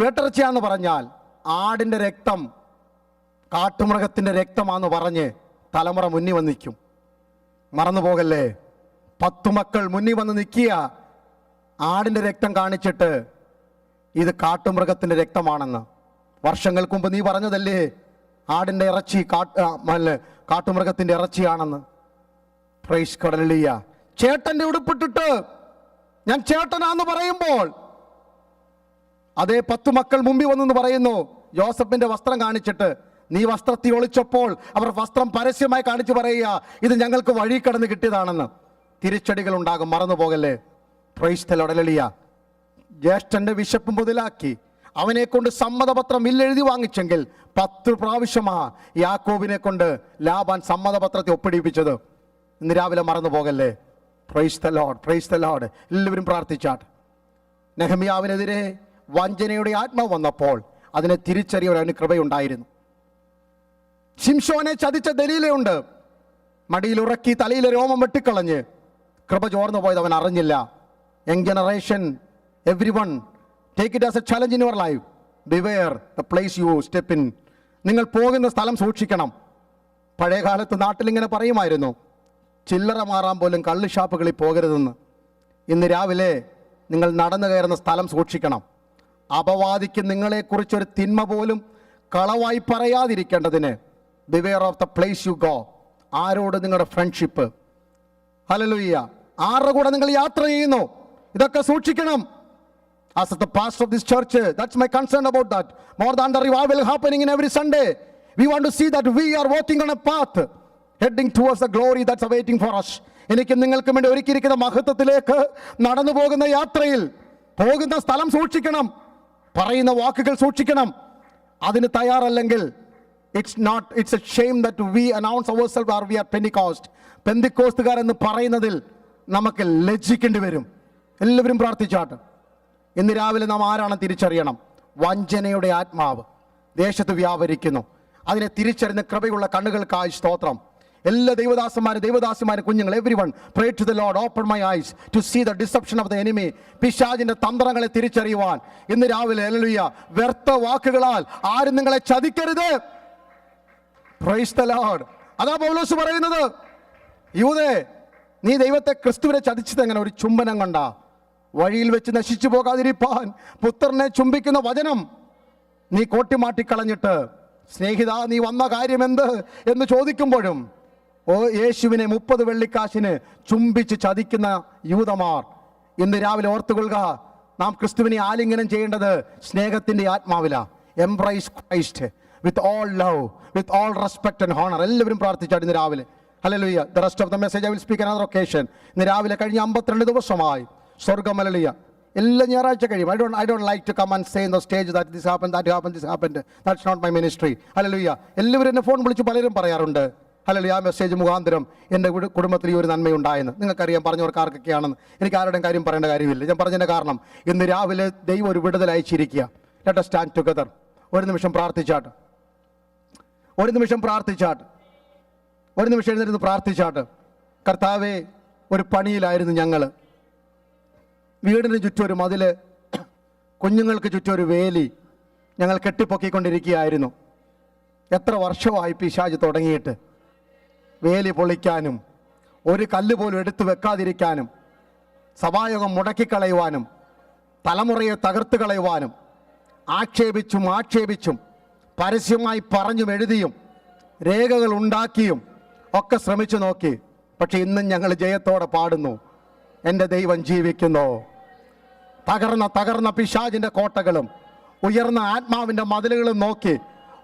വേട്ടിറച്ചിയാന്ന് പറഞ്ഞാൽ ആടിൻ്റെ രക്തം കാട്ടുമൃഗത്തിൻ്റെ രക്തമാണെന്ന് പറഞ്ഞ് തലമുറ മുന്നിൽ വന്ന് നിൽക്കും. മറന്നു പോകല്ലേ. 10 മക്കൾ മുന്നിൽ വന്ന് നിൽക്കുക, ആടിൻ്റെ രക്തം കാണിച്ചിട്ട് ഇത് കാട്ടുമൃഗത്തിൻ്റെ രക്തമാണെന്ന്. വർഷങ്ങൾക്ക് മുമ്പ് നീ പറഞ്ഞതല്ലേ ആടിൻ്റെ ഇറച്ചി കാട്ടുമൃഗത്തിൻ്റെ ഇറച്ചിയാണെന്ന്. Praise God. ഹല്ലേലൂയ. ചേട്ടൻ്റെ ഉടുപ്പിട്ടിട്ട് ഞാൻ ചേട്ടനാന്ന് പറയുമ്പോൾ അതേ 10 മക്കൾ മുമ്പിൽ വന്നെന്ന് പറയുന്നു. ജോസഫിന്റെ വസ്ത്രം കാണിച്ചിട്ട് നീ വസ്ത്രത്തിൽ ഒളിച്ചപ്പോൾ അവർ വസ്ത്രം പരസ്യമായി കാണിച്ചു പറയുക, ഇത് ഞങ്ങൾക്ക് വഴി കടന്ന് കിട്ടിയതാണെന്ന്. തിരിച്ചടികൾ ഉണ്ടാകും, മറന്നു പോകല്ലേ. Price the Lord. ഹല്ലേലൂയ. ജ്യേഷ്ഠന്റെ വിശപ്പ് മുതലാക്കി അവനെ കൊണ്ട് സമ്മതപത്രം ഇല്ലെഴുതി വാങ്ങിച്ചെങ്കിൽ 10 പ്രാവശ്യമാ യാക്കോബിനെ കൊണ്ട് ലാബാൻ സമ്മതപത്രത്തെ ഒപ്പിടിപ്പിച്ചത്. ഇന്ന് രാവിലെ മറന്നു പോകല്ലേ. Price the Lord. Price the Lord. എല്ലാവരും പ്രാർത്ഥിച്ചാട്ട്. നെഹമ്യാവിനെതിരെ വഞ്ചനയുടെ ആത്മാവ് വന്നപ്പോൾ അതിനെ തിരിച്ചറിയാൻ അവന് കൃപയുണ്ടായിരുന്നു. ശിംശോനെ ചതിച്ച ദലീലയുണ്ട്. മടിയിൽ ഉറക്കി തലയിലെ രോമം വെട്ടിക്കളഞ്ഞ് കൃപ ചോർന്നു പോയത് അവൻ അറിഞ്ഞില്ല. Young generation, everyone, take it as A challenge in your life. Beware the place you step in. നിങ്ങൾ പോകുന്ന സ്ഥലം സൂക്ഷിക്കണം. പഴയ കാലത്ത് നാട്ടിലിങ്ങനെ പറയുമായിരുന്നു, ചില്ലറ മാറാൻ പോലും കള്ള് ഷാപ്പുകളിൽ പോകരുതെന്ന്. ഇന്ന് രാവിലെ നിങ്ങൾ നടന്നു കയറുന്ന സ്ഥലം സൂക്ഷിക്കണം. അപവാദിക്ക് നിങ്ങളെക്കുറിച്ചൊരു തിന്മ പോലും കളവായി പറയാതിരിക്കേണ്ടതിന് beware of the place you go. ആരോട് നിങ്ങളുടെ ഫ്രണ്ട്ഷിപ്പ്. ഹല്ലേലൂയ. ആരുടെ കൂടെ നിങ്ങൾ യാത്ര ചെയ്യുന്നു. ഇതൊക്കെ സൂക്ഷിക്കണം. As the pastor of this church, that's my concern about that. More than the revival happening in every Sunday, we want to see that we are walking on a path heading towards the glory that's awaiting for us. എനിക്കും നിങ്ങൾക്കും വേണ്ടി ഒരുക്കിയിരിക്കുന്ന മഹത്വത്തിലേക്ക് നടന്നു പോകുന്ന യാത്രയിൽ പോകുന്ന സ്ഥലം സൂക്ഷിക്കണം, പറയുന്ന വാക്കുകൾ സൂക്ഷിക്കണം. അതിന് തയ്യാറല്ലെങ്കിൽ it's a shame that we announce ourselves or we are Pentecost. പെന്തിക്കോസ്തുകാരെന്ന് പറയുന്നതിൽ നമുക്ക് ലജ്ജിക്കേണ്ടി വരും. എല്ലാവരും പ്രാർത്ഥിച്ചാട്ട്. ഇന്ന് രാവിലെ നാം ആരാണ് തിരിച്ചറിയണം. വഞ്ചനയുടെ ആത്മാവ് ദേശത്ത് വ്യാപരിക്കുന്നു. അതിനെ തിരിച്ചറിയുന്ന കൃപയുള്ള കണ്ണുകൾക്കായി സ്തോത്രം. എല്ലാ ദൈവദാസന്മാരും കുഞ്ഞുങ്ങൾ, everyone pray to the Lord, open my eyes to see the deception of the enemy. പിശാചിന്റെ തന്ത്രങ്ങളെ തിരിച്ചറിയുവാൻ ഇന്ന് രാവിലെ ഹല്ലേലൂയ വ്യർത്ഥ വാക്കുകളാൽ ആരും നിങ്ങളെ ചതിക്കരുത്. Praise the Lord. അതാ പൗലോസ് പറയുന്നത്, യൂദേ നീ ദൈവത്തെ ക്രിസ്തുവിനെ ചതിച്ചത് എങ്ങനെ? ഒരു ചുംബനം കണ്ട വഴിയിൽ വെച്ച് നശിച്ചു പോകാതിരിപ്പാൻ പുത്രനെ ചുംബിക്കുന്ന വചനം നീ കോട്ടിമാട്ടിക്കളഞ്ഞിട്ട് സ്നേഹിത നീ വന്ന കാര്യം എന്ത് എന്ന് ചോദിക്കുമ്പോഴും യേശുവിനെ 30 വെള്ളിക്കാശിന് ചുംബിച്ച് ചതിക്കുന്ന യൂദമാർ. ഇന്ന് രാവിലെ ഓർത്തുകൊള്ളുക, നാം ക്രിസ്തുവിനെ ആലിംഗനം ചെയ്യേണ്ടത് സ്നേഹത്തിന്റെ ആത്മാവിലാ. Embrace Christ with all love, with all respect and honour. എല്ലാവരും പ്രാർത്ഥിച്ചാൽ ഇന്ന് രാവിലെ. Hallelujah. The rest of the message I will speak another occasion. ഇന്ന് രാവിലെ കഴിഞ്ഞ 52 ദിവസമായി സ്വർഗ്ഗം ഹല്ലേലൂയ എല്ലാ ഞായറാഴ്ച കഴിയും. I don't like to come and say in the stage that this happened, that happened. That's not my ministry. Hallelujah. എല്ലാവരും എന്നെ phone വിളിച്ച് പലരും പറയാറുണ്ട്, ഹല്ലേലൂയ ആ മെസ്സേജ് മുഖാന്തരം എൻ്റെ കുടുംബത്തിൽ ഈ ഒരു നന്മയുണ്ടായെന്ന്. നിങ്ങൾക്കറിയാം പറഞ്ഞവർക്ക് ആർക്കൊക്കെയാണെന്ന്. എനിക്ക് ആരുടെയും കാര്യം പറയേണ്ട കാര്യമില്ല. ഞാൻ പറഞ്ഞതിൻ്റെ കാരണം ഇന്ന് രാവിലെ ദൈവം ഒരു വിടുതൽ അയച്ചിരിക്കുക. Let us stand together. ഒരു നിമിഷം പ്രാർത്ഥിച്ചാട്ട്, ഒരു നിമിഷം എഴുന്നേറ്റ് പ്രാർത്ഥിച്ചാട്ട്. കർത്താവേ, ഒരു പണിയിലായിരുന്നു ഞങ്ങൾ. വീടിന് ചുറ്റും ഒരു മതില്, കുഞ്ഞുങ്ങൾക്ക് ചുറ്റും ഒരു വേലി ഞങ്ങൾ കെട്ടിപ്പൊക്കിക്കൊണ്ടിരിക്കുകയായിരുന്നു. എത്ര വർഷമായി പിശാച് തുടങ്ങിയിട്ട്. വേലി പൊളിക്കാനും ഒരു കല്ല് പോലും എടുത്തു വെക്കാതിരിക്കാനും സഭായോഗം മുടക്കിക്കളയുവാനും തലമുറയെ തകർത്ത് കളയുവാനും ആക്ഷേപിച്ചും പരസ്യമായി പറഞ്ഞും എഴുതിയും രേഖകൾ ഉണ്ടാക്കിയും ഒക്കെ ശ്രമിച്ചു നോക്കി. പക്ഷെ ഇന്നും ഞങ്ങൾ ജയത്തോടെ പാടുന്നു, എൻ്റെ ദൈവം ജീവിക്കുന്നു. തകർന്ന പിശാചിൻ്റെ കോട്ടകളും ഉയർന്ന ആത്മാവിൻ്റെ മതിലുകളും നോക്കി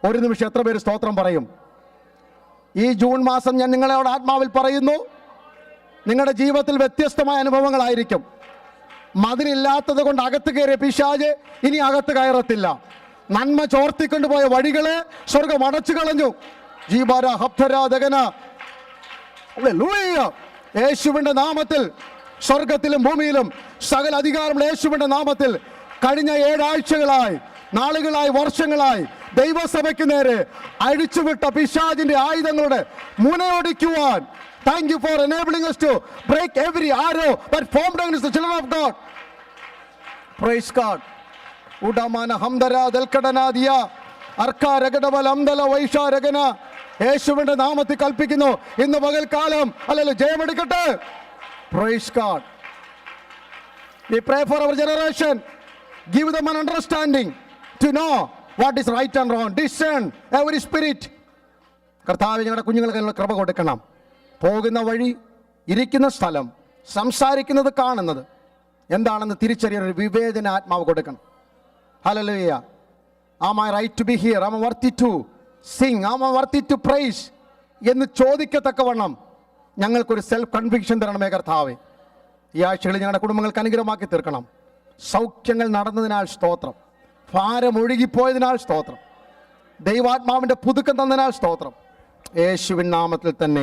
ഒരു നിമിഷം എത്ര പേര് സ്തോത്രം പറയും? ഈ ജൂൺ മാസം ഞാൻ നിങ്ങളോട് ആത്മാവിൽ പറയുന്നു, നിങ്ങളുടെ ജീവിതത്തിൽ വ്യത്യസ്തമായ അനുഭവങ്ങളായിരിക്കും. മതിലില്ലാത്തത് കൊണ്ട് അകത്ത് കയറിയ പിശാച് ഇനി അകത്ത് കയറത്തില്ല. നന്മ ചോർത്തിക്കൊണ്ടുപോയ വഴികളെ സ്വർഗം അടച്ചു കളഞ്ഞു. ജീബാര ഹബ്ധരാധകന യേശുവിന്റെ നാമത്തിൽ സ്വർഗത്തിലും ഭൂമിയിലും സകല അധികാരമുള്ള യേശുവിന്റെ നാമത്തിൽ കഴിഞ്ഞ 7 ആഴ്ചകളായി, നാളുകളായി, വർഷങ്ങളായി ദൈവസഭയ്ക്ക് നേരെ അഴിച്ചുവിട്ട പിശാചിന്റെ ആയുധങ്ങളുടെ മുനയൊടിക്കുവാൻ thank you for enabling us to break every arrow that formed against the children of God. Praise God. ഉഡമാന ഹംദരാ ദൽക്കടനാദിയ അർക്കാ രഗഡബൽ അംദല വൈഷാ രഗന. യേശുവിന്റെ നാമത്തിൽ കൽപ്പിക്കുന്നു, ഇന്ന് പകൽക്കാലം hallelujah ജയമെടുക്കട്ടെ. Praise God. We pray for our generation. Give them an understanding to know what is right and wrong. Discern every spirit. കർത്താവേ, ഞങ്ങളുടെ കുഞ്ഞുങ്ങൾക്ക് കൃപ കൊടുക്കണം. പോകുന്ന വഴി, ഇരിക്കുന്ന സ്ഥലം, സംസാരിക്കുന്നത്, കാണുന്നത് എന്താണെന്ന് തിരിച്ചറിയാൻ ഒരു വിവേചന ആത്മാവ് കൊടുക്കണം. Hallelujah. Am I right to be here? Am I worthy to sing? Am I worthy to praise? എന്ന് ചോദിക്കത്തക്കവണ്ണം ഞങ്ങൾക്കൊരു സെൽഫ് കൺവിക്ഷൻ തരണമേ കർത്താവേ. ഈ ആഴ്ചകളിൽ ഞങ്ങളുടെ കുടുംബങ്ങൾക്ക് അനുഗ്രഹമാക്കി തീർക്കണം. സൗഖ്യങ്ങൾ നടന്നതിനാൽ സ്തോത്രം. ഭാരം ഒഴുകിപ്പോയതിനാൽ സ്തോത്രം. ദൈവാത്മാവിൻ്റെ പുതുക്കം തന്നതിനാൽ സ്തോത്രം. യേശുവിൻ നാമത്തിൽ തന്നെ.